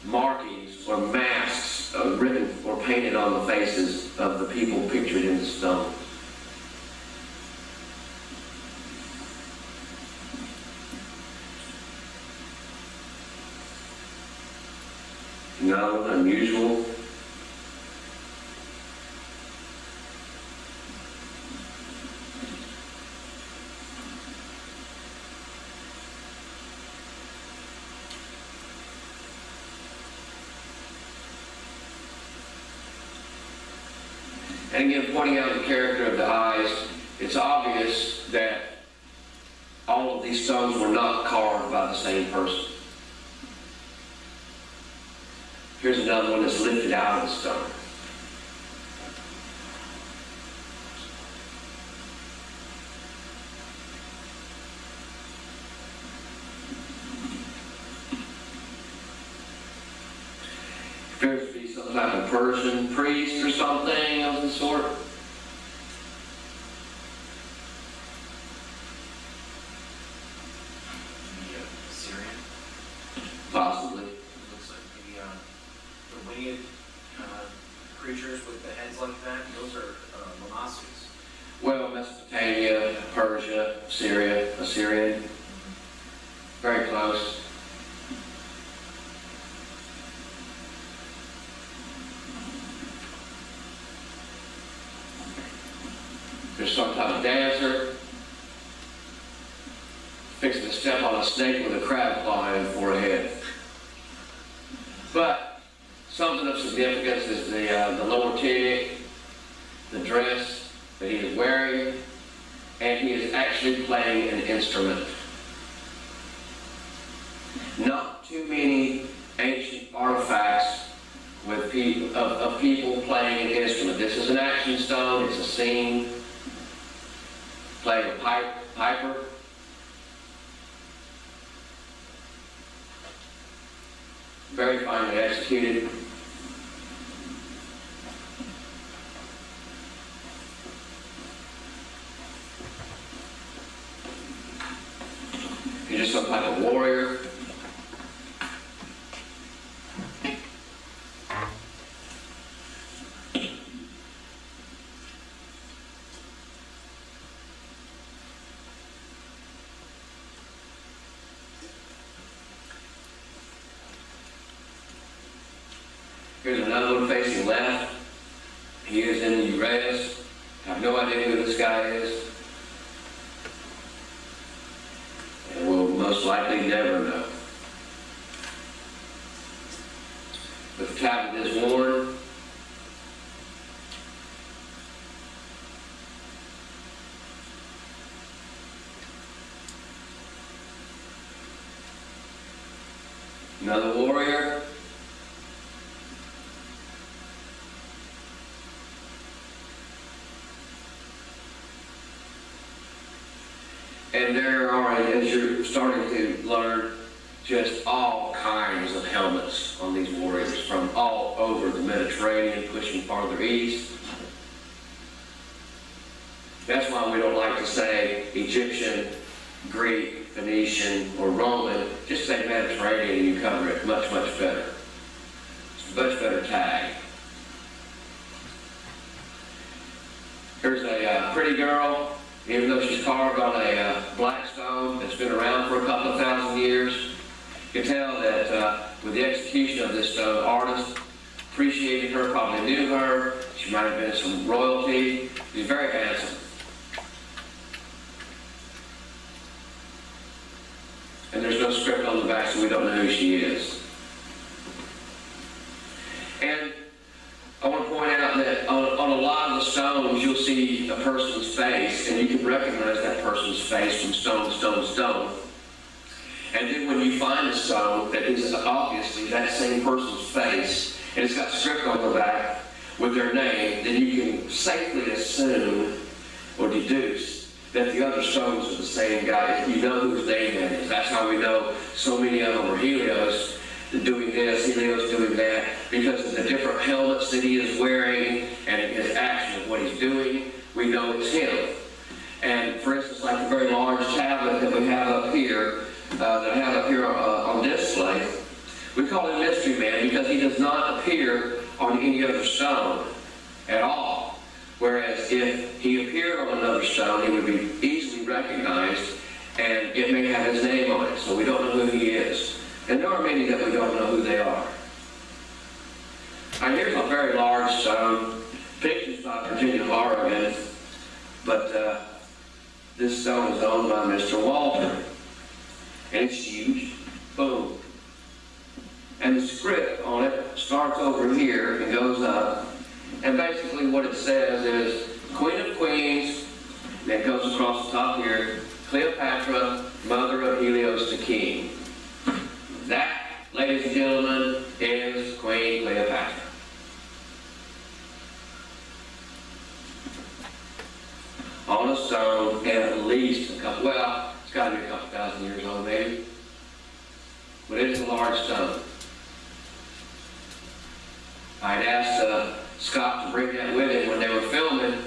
markings or masks written or painted on the faces of the people pictured in the stone. No, unusual. And again, pointing out the character of the eyes, it's obvious that all of these stones were not carved by the same person. Here's another one that's lifted out of the stone. Appears to be some type of Persian priest or something of the sort. Syrian? Possibly. Looks like maybe the winged creatures with the heads like that. Those are Lamasus. Well, Mesopotamia, Persia, Syria, Assyrian. Very close. There's some type of dancer fixing to step on a snake with a crab claw in for a head. But something of significance is the lower tunic, the dress that he is wearing, and he is actually playing an instrument. Not too many ancient artifacts with people playing an instrument. This is an action stone, it's a scene, playing a piper. Very finely executed. He's just some type of warrior. Here's another one facing left. He is in the Uranus. I have no idea who this guy is. And we'll most likely never know. But the tablet is worn. Another warrior. And there are, as you're starting to learn, just all kinds of helmets on these warriors from all over the Mediterranean, pushing farther east. That's why we don't like to say Egyptian, Greek, Phoenician, or Roman. Just say Mediterranean and you cover it much, much better. It's a much better tag. Here's a pretty girl. Even though she's carved on a black stone that's been around for a couple of thousand years, You can tell that with the execution of this stone, the artist appreciated her, probably knew her. She might have been some royalty. She's very handsome. And there's no script on the back, so we don't know who she is. And I want to point out that on a lot of the stones, you'll see a person's face, and you can recognize that person's face from stone to stone to stone. And then when you find a stone that is obviously that same person's face, and it's got script on the back with their name, then you can safely assume or deduce that the other stones are the same guy. You know whose name that is. That's how we know so many of them are Helios doing this, Helios doing that, because of the different helmets that he is wearing and his action of what he's doing, we know it's him. And for instance, like the very large tablet that we have up here, on display, we call him Mystery Man because he does not appear on any other stone at all. Whereas if he appeared on another stone, he would be easily recognized, and it may have his name on it, so we don't know who he is. And there are many that we don't know who they are. Now here's a very large stone. Picture's not Virginia, Oregon, but this stone is owned by Mr. Walter. And it's huge. Boom. And the script on it starts over here and goes up. And basically what it says is Queen of Queens, then goes across the top here, Cleopatra, mother of Helios the king. That, ladies and gentlemen, is Queen Cleopatra. On a stone, at least a couple, well, it's got to be a couple thousand years old, maybe. But it's a large stone. I'd asked Scott to bring that with him when they were filming,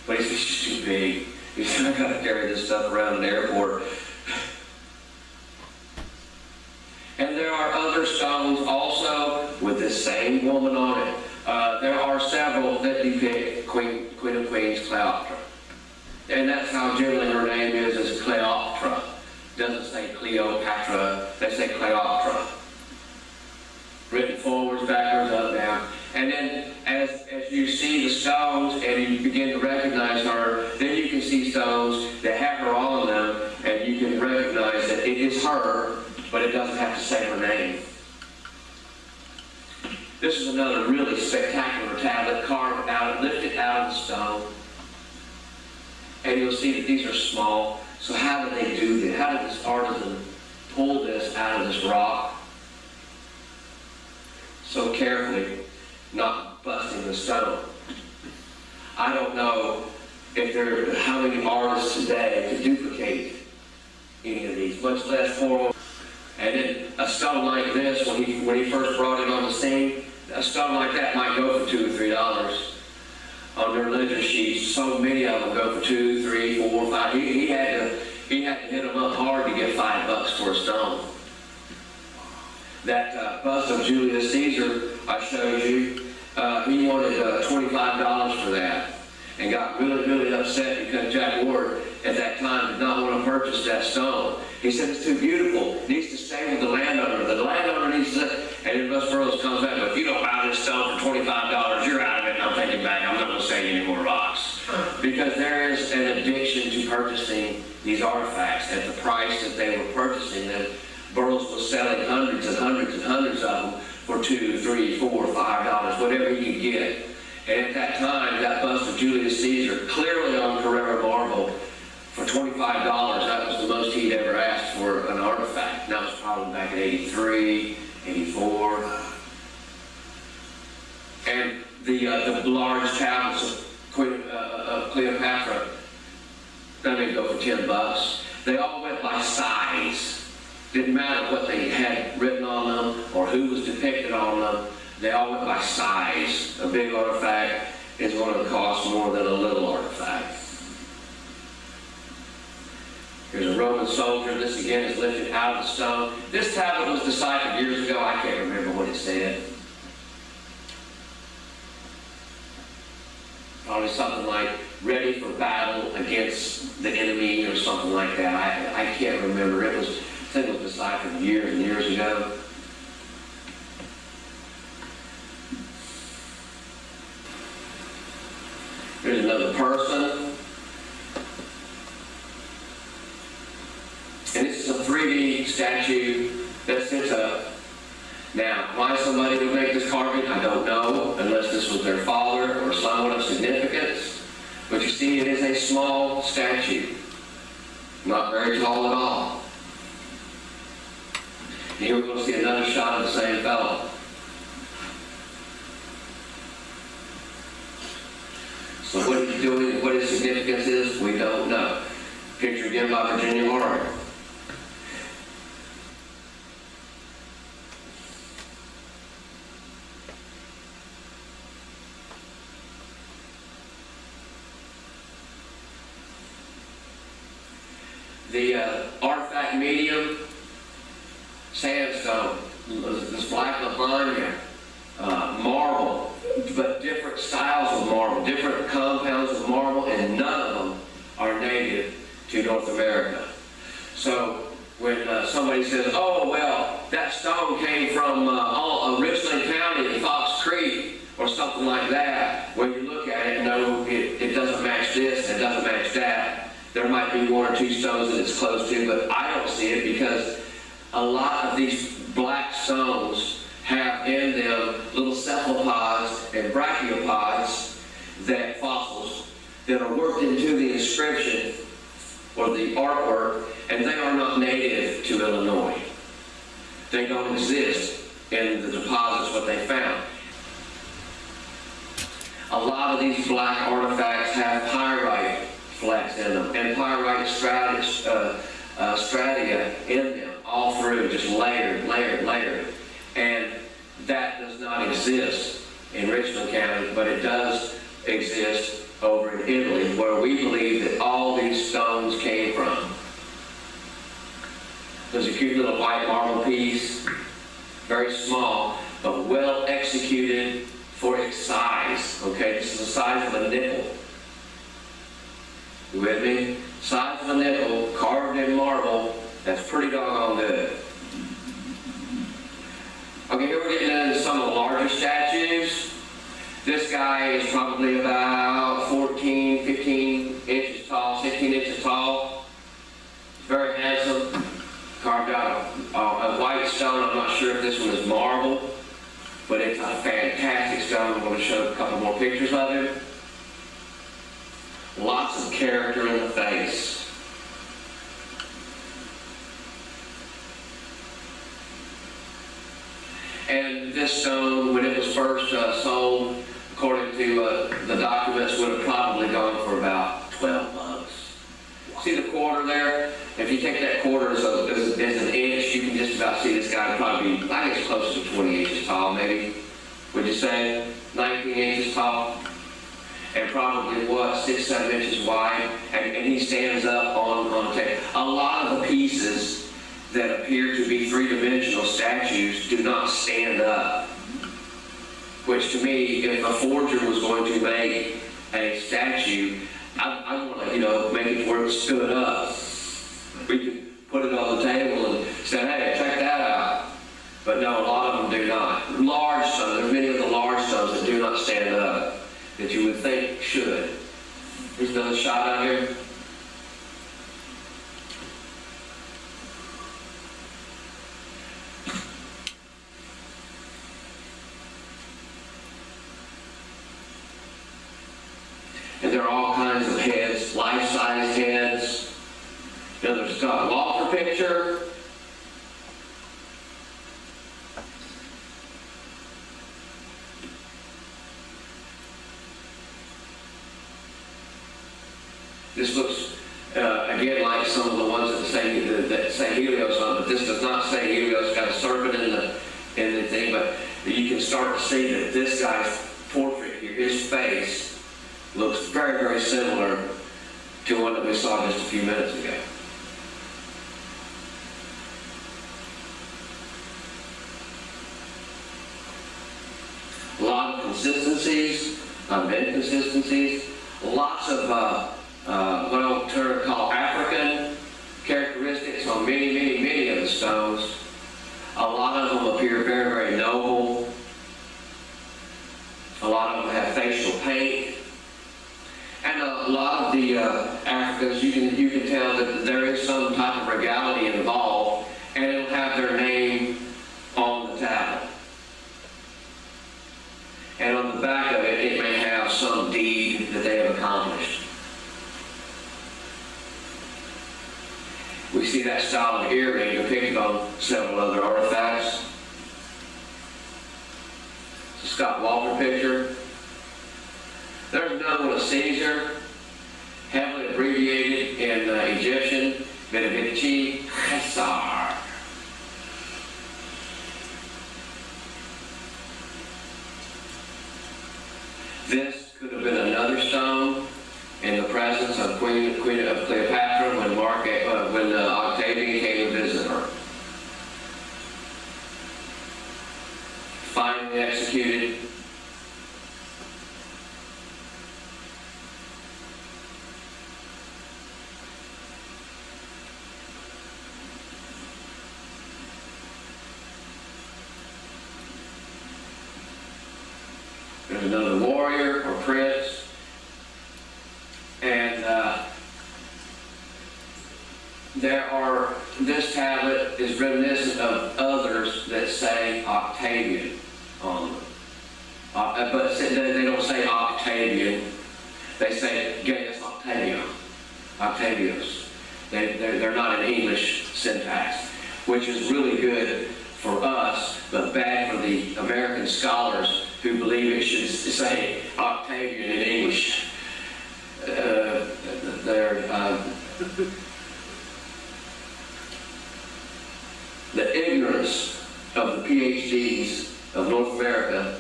but he said, it's just too big. He said, I've got to carry this stuff around in the airport. And there are other stones also with this same woman on it. There are several that depict Queen of Queens, Kleopatra. And that's how generally her name is Kleoptra. Doesn't say Cleopatra, they say Kleoptra. Written forwards, backwards, up, down. And then as you see the stones and you begin to recognize her, then you can see stones that have her on them, and you can recognize that it is her, but it doesn't have to say her name. This is another really spectacular tablet carved out, lifted out of the stone. And you'll see that these are small. So how did they do this? How did this artisan pull this out of this rock so carefully, not busting the stone? I don't know if how many artists today could duplicate any of these, much less four. And then a stone like this, when he first brought it on the scene, a stone like that might go for $2 or $3. On their ledger sheets, so many of them go for $2, $3, $4, $5. He had to hit them up hard to get $5 for a stone. That bust of Julius Caesar I showed you, he wanted $25 for that, and got really, really upset because Jack Ward at that time did not want to purchase that stone. He said it's too beautiful. It needs to stay with the landowner. The landowner needs to, and then Russ Burroughs comes back, but if you don't buy this stone for $25, you're out of it. I'm taking it back. I'm not going to sell you any more rocks. Because there is an addiction to purchasing these artifacts at the price that they were purchasing them. Burroughs was selling hundreds and hundreds and hundreds of them for $2, $3, $4, $5, whatever he could get. And at that time, that bust of Julius Caesar, clearly on Carrara marble, for $25, that was the most he'd ever asked for an artifact. And that was probably back in 83, 84. And the large tablets of Cleopatra, that may go for $10. They all went by size. Didn't matter what they had written on them or who was depicted on them. They all went by size. A big artifact is going to cost more than a little artifact. Here's a Roman soldier. This again is lifted out of the stone. This tablet was deciphered years ago. I can't remember what it said. Probably something like, ready for battle against the enemy or something like that. I can't remember. It was think it was deciphered years and years ago. Here's another person. And this is a 3D statue that sits up. Now, why somebody would make this carving, I don't know, unless this was their father or someone of significance. But you see, it is a small statue. Not very tall at all. And here we're going to see another shot of the same fellow. So what he's doing, what his significance is, we don't know. Picture again by Virginia Morgan. The artifact medium, sandstone, this black lasagna, marble, but different styles of marble, different compounds of marble, and none of them are native to North America. So when somebody says, oh, well, that stone came from Richland County in Fox Creek, or something like that, when you look at it, no, it doesn't match this, it doesn't match that. There might be one or two stones that it's close to, but I don't see it because a lot of these black stones have in them little cephalopods and brachiopods, that fossils, that are worked into the inscription or the artwork, and they are not native to Illinois. They don't exist in the deposits what they found. A lot of these black artifacts have pyrite flecks in them, and pyrite stratia in them, all through, just layered. And that does not exist in Richland County, but it does exist over in Italy, where we believe that all these stones came from. There's a cute little white marble piece, very small, but well executed for its size. Okay, this is the size of a nickel. You with me? Size of a nickel, carved in marble, that's pretty doggone good. Okay, here we're getting into some of the larger statues. This guy is probably about 14, 15 inches tall, 16 inches tall. Very handsome. Carved out a white stone. I'm not sure if this one is marble, but it's a fantastic stone. I'm going to show a couple more pictures of him. Lots of character in the face. And this stone, when it was first sold, according to the documents, would have probably gone for about 12 bucks. See the quarter there? If you take that quarter as an inch, you can just about see this guy probably, I think it's close to 20 inches tall, maybe. Would you say 19 inches tall? And probably, 6, 7 inches wide, and he stands up on a table. A lot of the pieces that appear to be three-dimensional statues do not stand up. Which to me, if a forger was going to make a statue, I want to, make it where it stood up. We could put it on the table and say, hey, check that out. But no, a lot of them do not. Large stones, there's many of the large stones that do not stand up, that you would think should. Here's another shot out here. And there are all kinds of heads, life-size heads. Another Scott Walker picture. This looks, again, like some of the ones that say Helios on, but this does not say Helios. It's got a serpent in the thing, but you can start to see that this guy's portrait here, his face, looks very, very similar to one that we saw just a few minutes ago. A lot of consistencies, inconsistencies, lots of what I'll call African characteristics on many of the stones. A lot of them appear very, very noble. A lot of them have facial paint. And a lot of the Africans, you can tell that there is some type of regality involved, and it'll have their name on the tablet. And on the back of it, it may have some deed that they have accomplished. We see that style of earring depicted on several other artifacts. It's a Scott Walker picture. There's another one of Caesar, heavily abbreviated in Egyptian, Medici Caesar. This could have been another stone in the presence of Queen of Cleopatra when Octavian came to visit her. Finally executed. There's another warrior or prince. And this tablet is reminiscent of others that say Octavian on them. But they don't say Octavian. They say Gaius Octavius. They're not in English syntax, which is really good for us, but bad for the American scholars who believe it should say Octavian in English. The ignorance of the PhDs of North America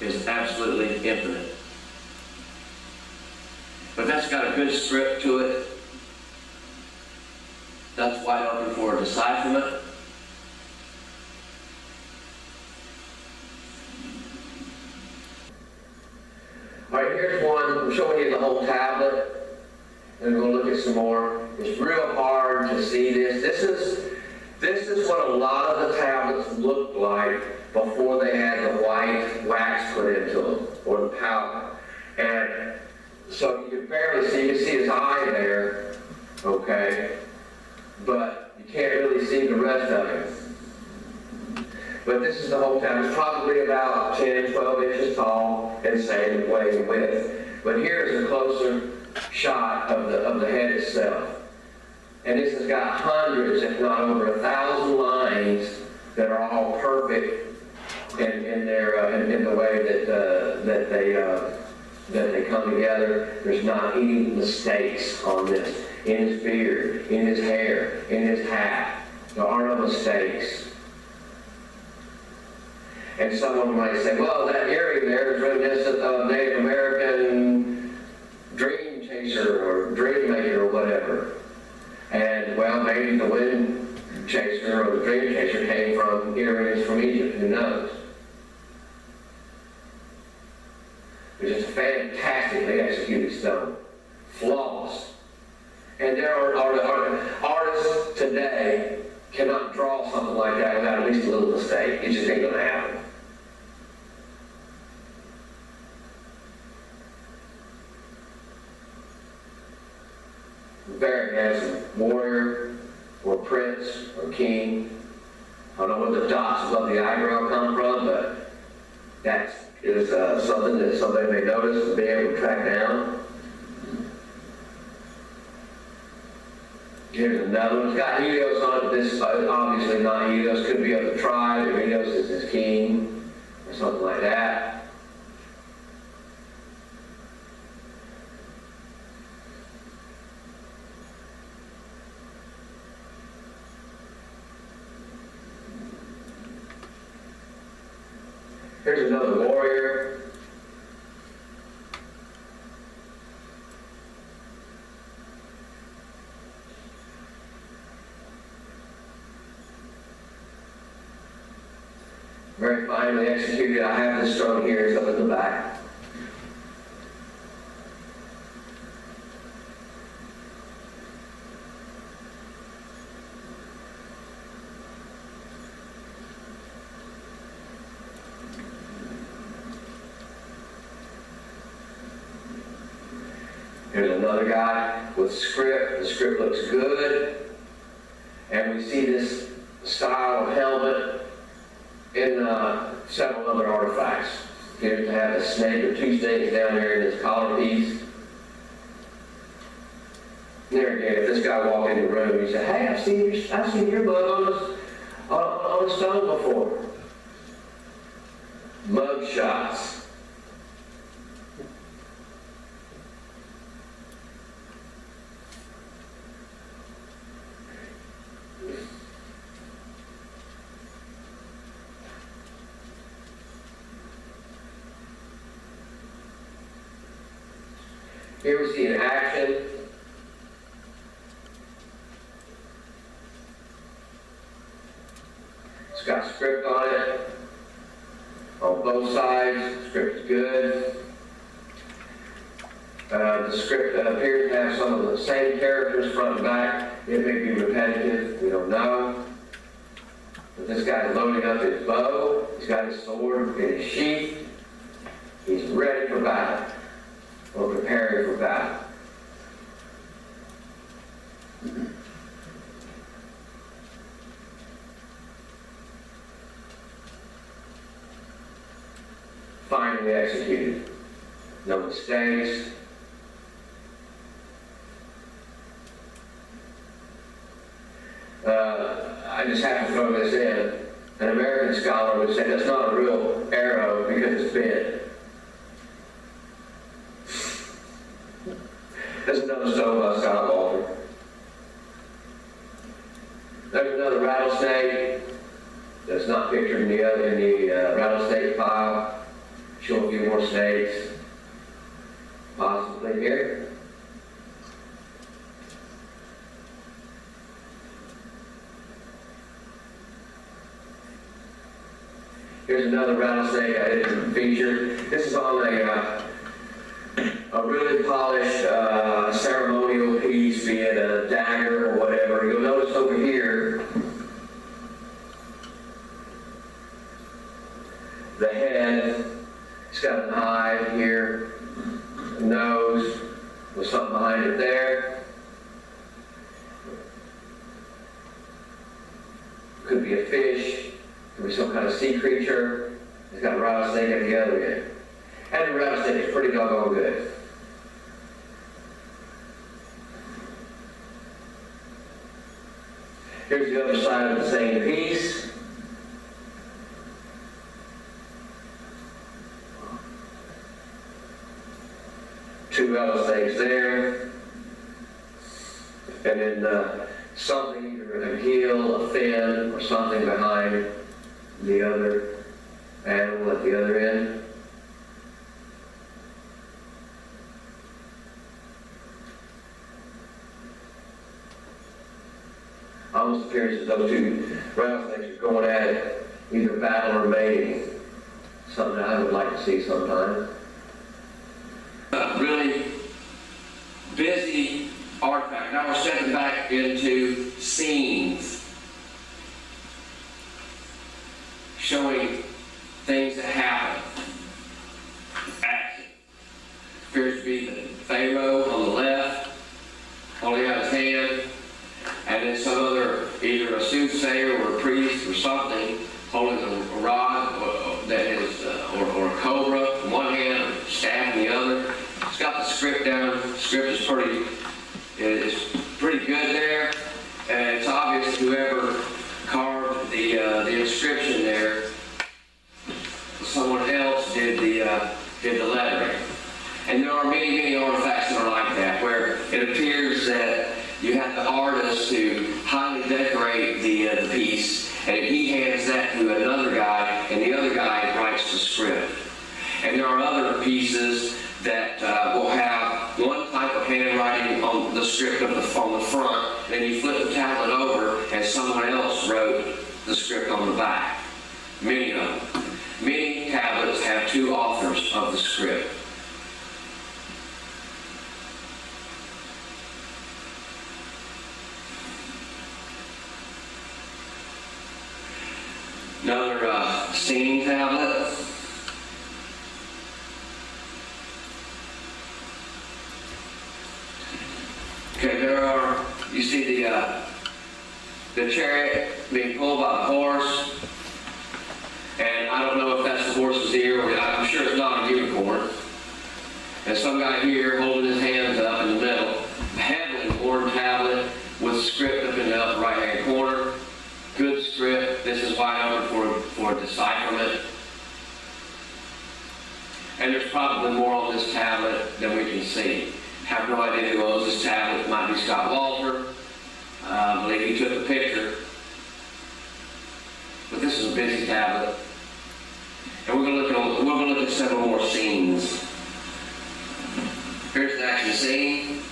is absolutely infinite. But that's got a good script to it. That's wide open for decipherment. All right, here's one. I'm showing you the whole tablet. And we're going to look at some more. It's real hard to see this. This is what a lot of the tablets looked like before they had the white wax put into them, or the powder. And so you can barely see. You can see his eye there, okay? But you can't really see the rest of him. But this is the whole tablet. It's probably about 10, 12 inches tall and same way in width. But here's a closer shot of the head itself. And this has got hundreds, if not over 1,000 lines that are all perfect in the way that they come together. There's not any mistakes on this. In his beard, in his hair, in his hat. There are no mistakes. And someone might say, well, that earring there is reminiscent of Native American dream chaser or dream maker or whatever. And, well, maybe the wind chaser or the dream chaser came from earrings from Egypt. Who knows? It's just a fantastically executed stone. Flawless. And there are artists today cannot draw something like that without at least a little mistake. It just ain't going to happen. Very handsome warrior, or prince, or king. I don't know where the dots above the eyebrow come from, but that is something that somebody may notice and be able to track down. Here's another one. It's got Helios on it, but this is obviously not Helios. Could be of the tribe. Helios is his king, or something like that. Here's another warrior. Very finely executed. I have this stone here. It's up in the back. Here's another guy with script. The script looks good. And we see this style of helmet in several other artifacts. Appears to have a snake or two snakes down there in this collar piece. There again, if this guy walked in the room, he said, "Hey, I've seen your mug on a stone before." Mug shots. Here we see an action. It's got script on it. On both sides, the script is good. The script appears to have some of the same characters front and back. It may be repetitive, we don't know. But this guy's loading up his bow. He's got his sword in his sheath. He's ready for battle, or preparing for battle. Finally executed. No mistakes. I just have to throw this in. An American scholar would say that's not a real arrow because it's bent. There's another stone by Scott Walter. There's another rattlesnake that's not pictured in the rattlesnake pile. Show a few more snakes, possibly here. Here's another rattlesnake I didn't feature. This is on a really polished ceremonial piece, be it a dagger or whatever. You'll notice over here the head. It's got an eye here, a nose with something behind it there. Could be a fish, could be some kind of sea creature. It's got a rattlesnake at the other end. And the rattlesnake is pretty doggone good. Here's the other side of the same piece. Two rattlesnakes there. And then something, either a heel, a fin, or something behind the other animal at the other end. Almost appears as though two rattlesnakes are going at it, either battle or mating. Something that I would like to see sometime. Really busy artifact. Now we're stepping back into scenes, showing things that happen. Action. Appears to be the Pharaoh on the left, holding out his hand, and then some other, either a soothsayer or a priest or something, holding a rod that is, or a cobra in one hand, or staff in the other. It's got the script down. The script is pretty good there, and it's obvious whoever carved the inscription there, someone else did the lettering. And there are many artifacts that are like that, where it appears that you have the artist to highly decorate the piece, and he hands that to another guy, and the other guy writes the script. And there are other pieces that will have one type of handwriting on the script on the front, then you flip the tablet over, and someone else wrote the script on the back. Many of them. Many tablets have two authors of the script. Another singing tablet. the chariot being pulled by a horse. And I don't know if that's the horse's ear, or I'm sure it's not a unicorn. And some guy here holding his hands up in the middle. A heavily worn tablet with script up in the upper right-hand corner. Good script. This is wide open for decipherment. And there's probably more on this tablet than we can see. Have no idea who owns this tablet. It might be Scott Walter. I believe he took the picture. But this is a busy tablet. And we're going to look at several more scenes. Here's the action scene.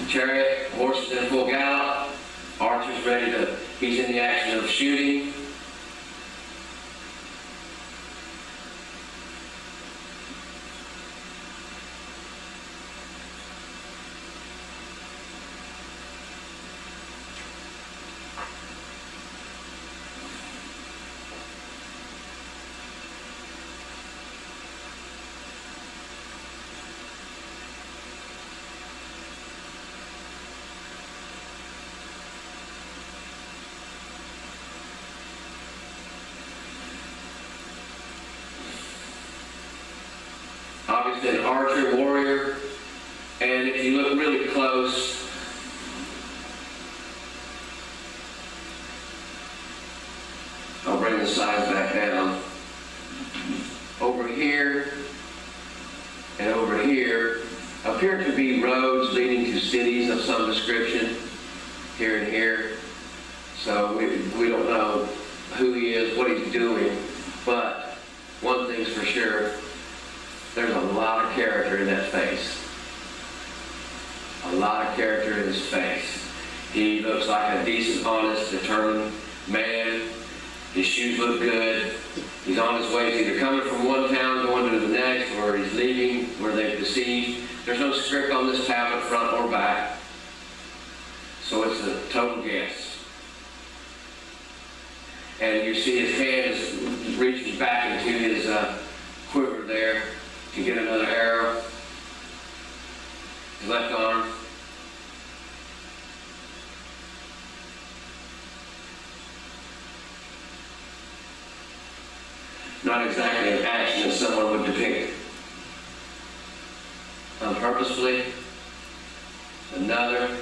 Chariot, horses in full gallop. Archer's ready to, he's in the action of shooting. Obviously an archer, warrior, and if you look really close, I'll bring the sides back down. Over here and over here appear to be roads leading to cities of some description, here and here. So we don't know who he is, what he's doing, but one thing's for sure. There's a lot of character in that face. A lot of character in his face. He looks like a decent, honest, determined man. His shoes look good. He's on his way. He's either coming from one town, going to the next, or he's leaving where they've besieged. There's no script on this tablet, front or back. So it's a total guess. And you see his hand reaches back into his quiver there to get another arrow. His left arm. Not exactly an action that someone would depict unpurposefully. Another.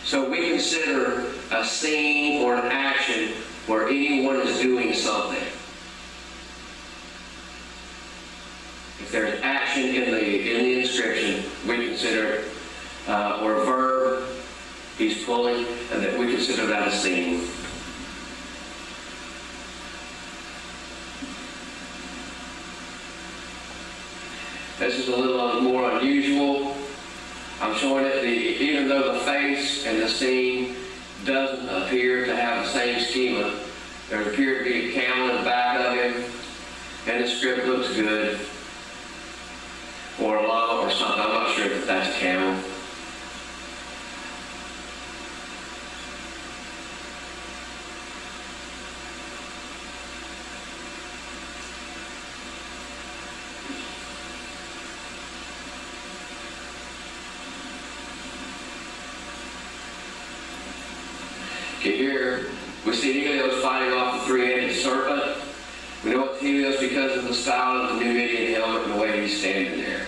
So we consider a scene or an action where anyone is doing something. If there's action in the inscription, we consider it, or a verb, he's pulling, and that we consider that a scene. This is a little more unusual. I'm showing it, even though the face and the scene doesn't appear to have the same schema, there appears to be a camel in the back of him, and the script looks good. Or a llama or something. I'm not sure if that's a camel. Okay, here we see Helios fighting off the three-headed serpent. We know it's Helios because of the style of the Numidian helmet and the way he's standing there.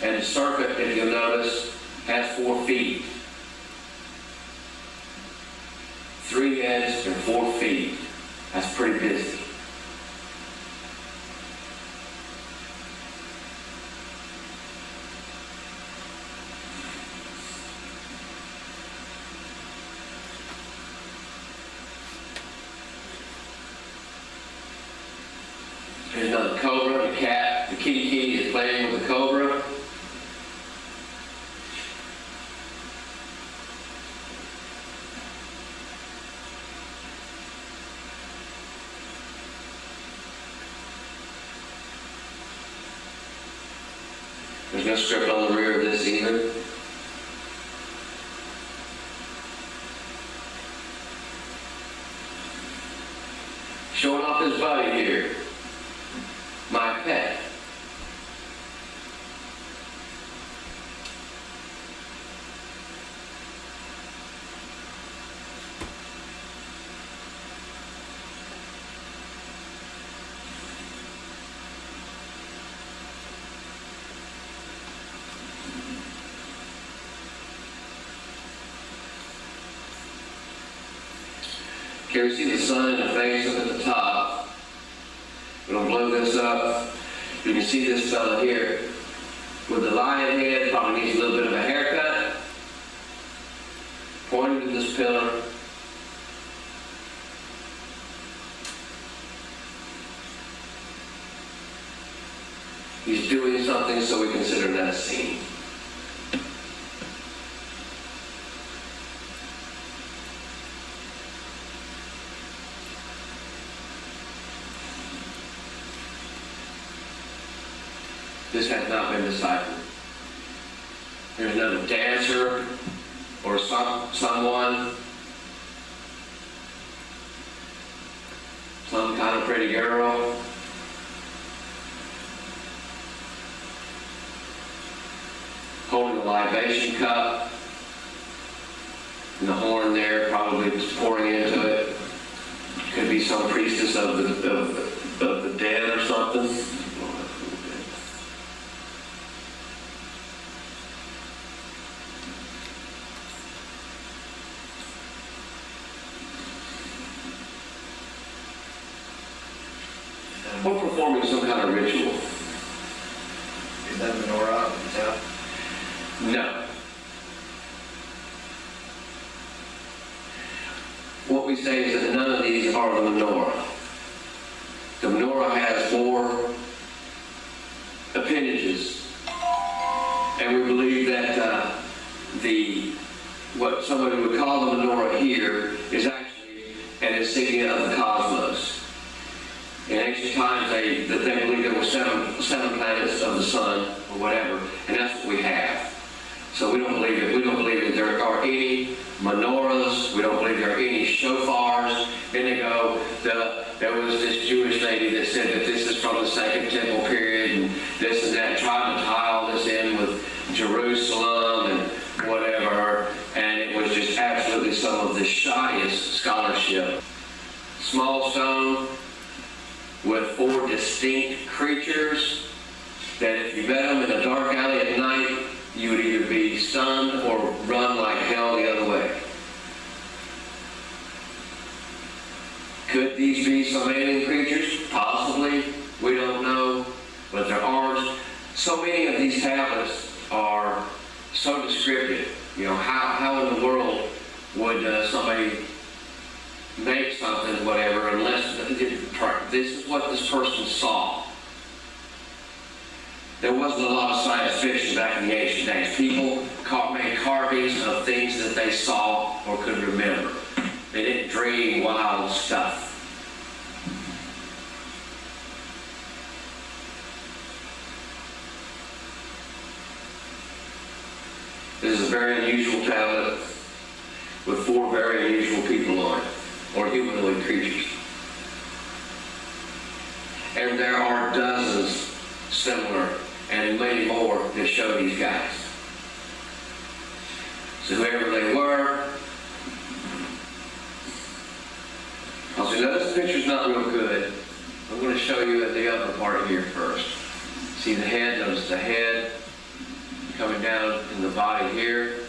And the serpent, if you'll notice, has 4 feet. 3 heads and 4 feet. That's pretty busy. There's another cobra, the cat, the kitty is playing with the cobra. There's no script on the rear of this either. Showing off his buddy here. My pet. Here we see the sun in the face up at the top. We're going to blow this up. You can see this fella here with the lion head, probably needs a little bit of a haircut. Pointing to this pillar. He's doing something, so we consider that a scene. This has not been deciphered. There's another dancer or someone, some kind of pretty girl. Holding a libation cup. And the horn there probably was pouring into it. Could be some priestess of the dead or something. Or performing some kind of ritual. Is that menorah up the top? No. What we say is that none of these are the menorah. The menorah has more appendages. And we believe that what somebody would call the menorah here is actually an insignia of the cosmos. In ancient times, they believed there were seven planets of the sun, or whatever, and that's what we have. So we don't believe it. We don't believe that there are any menorahs. We don't believe there are any shofars. Then they go, there was this Jewish lady that said that this is from the Second Temple period, and this and that, trying to tie all this in with Jerusalem and whatever, and it was just absolutely some of the shoddiest scholarship. Small stone with 4 distinct creatures that if you met them in a dark alley at night, you would either be stunned or run like hell the other way. Could these be some alien creatures? Possibly. We don't know. But there aren't. So many of these tablets are so descriptive. You know, how in the world would somebody make something, whatever, unless this is what this person saw. There wasn't a lot of science fiction back in the ancient days. People made carvings of things that they saw or could remember. They didn't dream wild stuff. This is a very unusual tablet with 4 very unusual people on it, or humanoid creatures. And there are dozens similar and many more that show these guys. So whoever they were, also notice the picture's not real good. I'm going to show you at the upper part here first. See the head, notice the head coming down in the body here.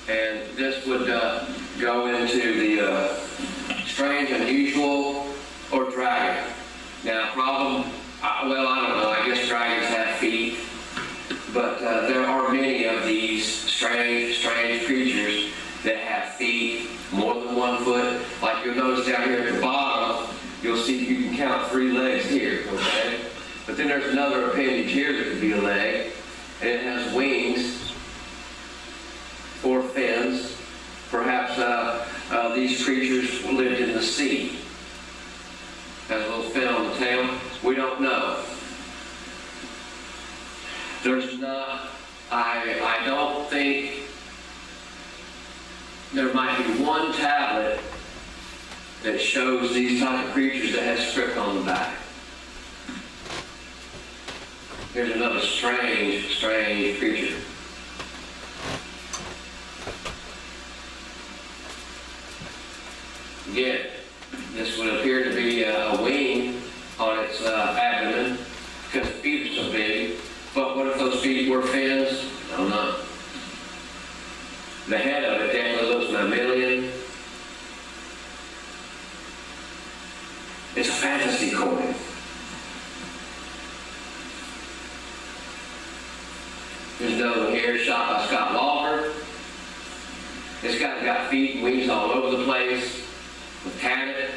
And this would go into the strange, unusual, or dragon. Now, problem, well, I don't know, I guess dragons have feet, but there are many of these strange creatures that have feet, more than 1 foot. Like you'll notice down here at the bottom, you'll see you can count 3 legs here, okay? But then there's another appendage here that could be a leg, and it has wings or fins. Perhaps these creatures lived in the sea. Has a little fin on the tail. We don't know. There's not, I don't think, there might be 1 tablet that shows these type of creatures that has script on the back. Here's another strange creature. Again, this would appear to be a wing on its abdomen because the feet are so big. But what if those feet were fins? I don't know. The head of it definitely looks mammalian. another one here, shot by Scott Walker. This guy's got feet and wings all over the place with tatted.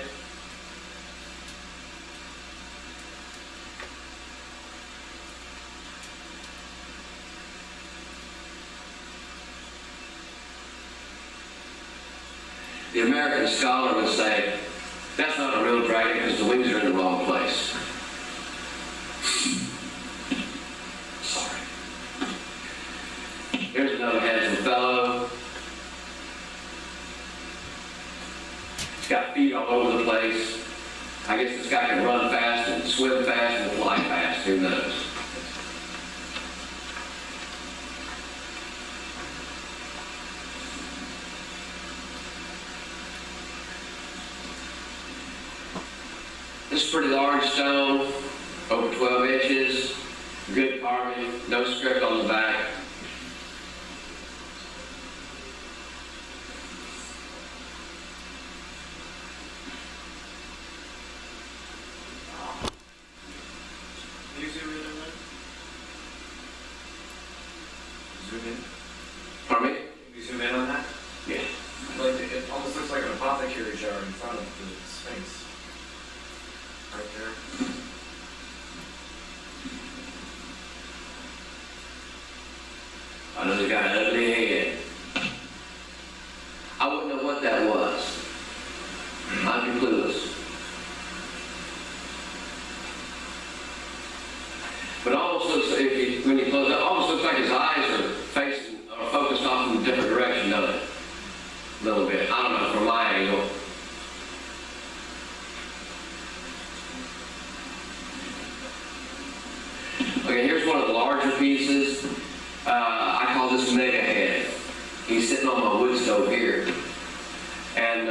The American scholar would say, that's not a real dragon because the wings are in the wrong place. Sorry. Here's another handsome fellow. He's got feet all over the place. I guess this guy can run fast and swim fast and fly fast. Who knows? This is a pretty large stone, over 12 inches, good carving, no script on the back. Can you zoom in on that? Zoom in? Pardon me? Can you zoom in on that? Yeah. Like, it almost looks like an apothecary jar in front of the Sphinx. Right there. I know they got an ugly head. I wouldn't know what that was. I'm clueless. But it almost looks, when you close it, almost looks like his eyes are facing or focused off in a different direction, doesn't it? A little bit. I don't know, from my angle. Okay, here's one of the larger pieces. I call this mega head. He's sitting on my wood stove here. And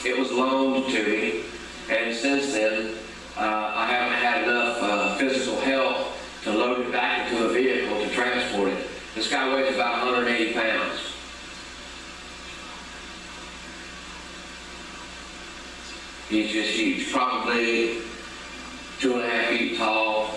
it was loaned to me. And since then, I haven't had enough physical help to load it back into a vehicle to transport it. This guy weighs about 180 pounds. He's just huge, probably 2.5 feet tall.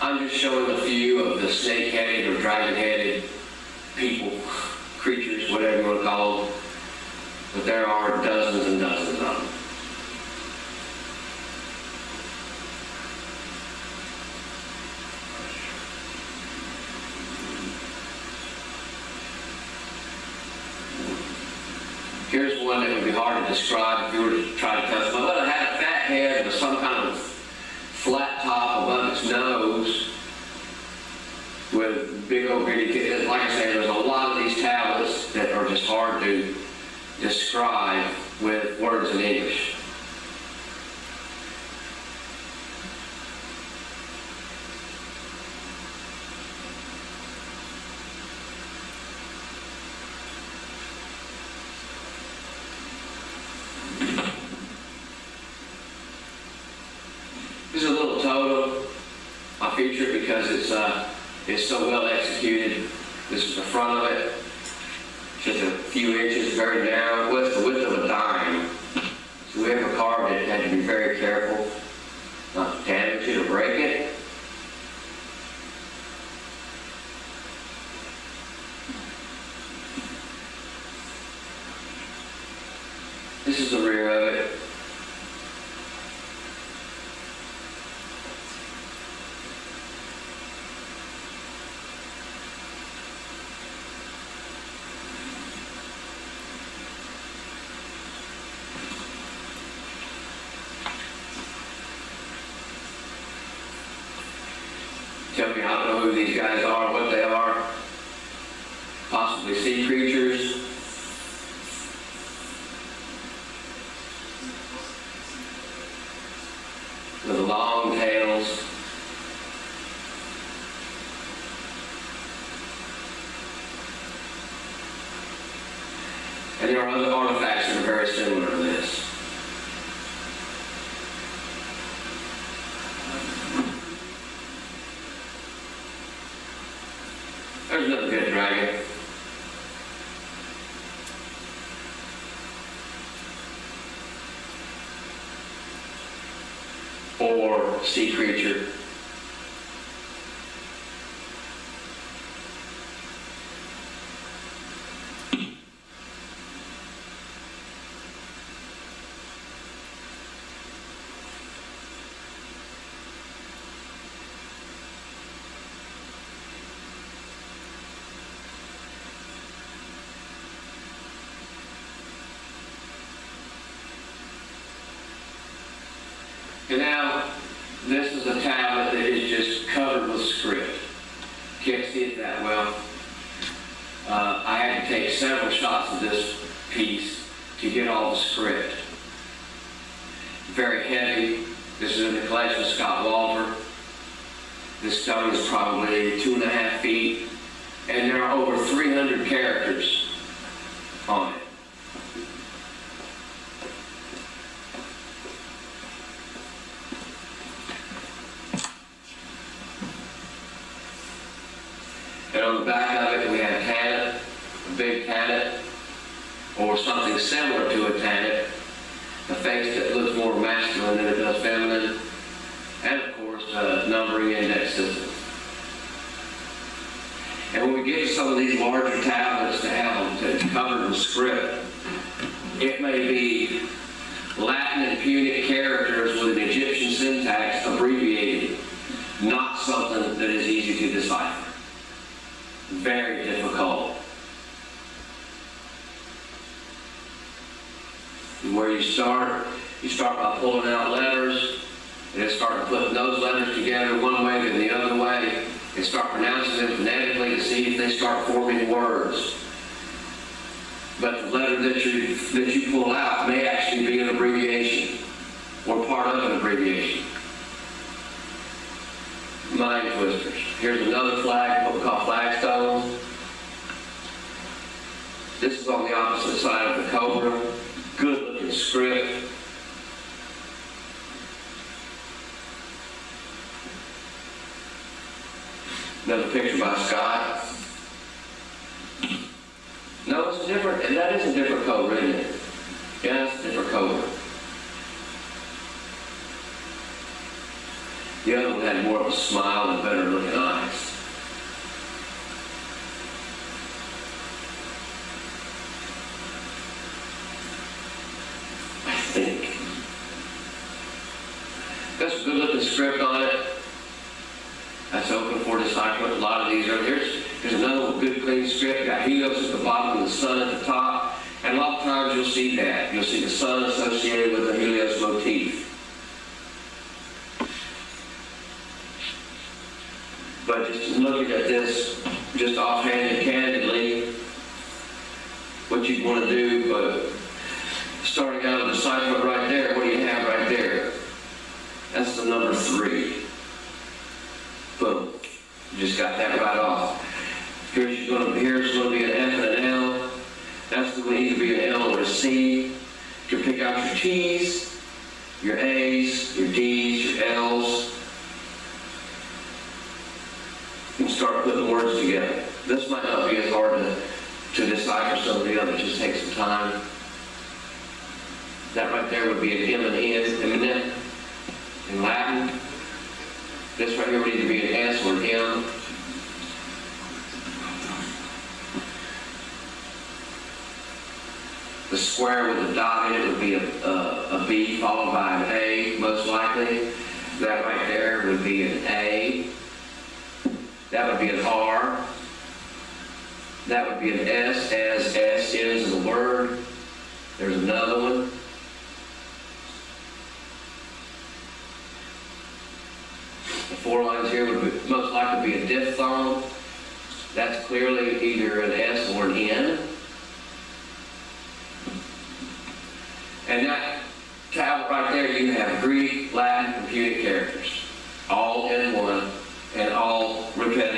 I'm just showing a few of the snake-headed or dragon-headed people, creatures, whatever you want to call them. But there are dozens and dozens of them. Here's one that would be hard to describe if you were to try to custom. But it had a fat head with some kind of flat top above its nose with big old gritty kids. Like I say, there's a lot of these tablets that are just hard to describe with words in English. This is a little totem. I feature it because it's so well executed. This is the front of it. Just a few inches, very narrow. Well, it's the width of a dime. So whoever carved it had to be very careful not to damage it or break it. This is the rear of it. Tell me, I don't know who these guys are, what they are. Possibly sea creatures. With long tails. And there are other artifacts that are very similar to this. There's another good dragon. or sea creature. And now, this is a tablet that is just covered with script. Can't see it that well. I had to take several shots of this piece to get all the script. Very heavy. This is in the collection of Scott Walter. This stone is probably 2.5 feet, and there are over 300 characters on it. And on the back of it, we have tannet, a big tannet, or something similar to a tannet, a face that looks more masculine than it does feminine, and of course, a numbering index system. And when we get to some of these larger tablets that have them covered in script, it may be Latin and Punic characters with an Egyptian syntax abbreviated, not something that is easy to decipher. Very difficult. And where you start by pulling out letters, and then start putting those letters together one way then the other way, and start pronouncing them phonetically to see if they start forming words. But the letter that you pull out may actually be an abbreviation, or part of an abbreviation. Mind twisters. Here's another flag, what we call flagstones. This is on the opposite side of the cobra. Good looking script. Another picture by Scott. No, it's different. That is a different cobra, isn't it? Yeah, it's a different cobra. The other one had more of a smile and better looking eyes. I think. Got some good looking script on it. That's open for decipherment. A lot of these are. Here's another one, good clean script. Got Helios at the bottom and the sun at the top. And a lot of times you'll see that. You'll see the sun associated with the Helios motif. But just looking at this, just offhand and candidly, what you'd want to do, starting out with decipherment right there, what do you have right there? That's the number 3. Boom. You just got that right off. Here's going to be an F and an L. That's going to either be an L or a C. You can pick out your T's, your A's, your D's, your L's. You can start putting words together. This might not be as hard to decipher some of the others. Just take some time. That right there would be an M and N, eminent, in Latin. This right here would either be an S or an M. The square with a dot in it would be a B followed by an A, most likely. That right there would be an A. That would be an R. That would be an S, as S is in the word. There's another one. The 4 lines here would be, most likely be a diphthong. That's clearly either an S or an N. And that tablet right there, you have Greek, Latin, and Punic characters, all in one, and all repetitive.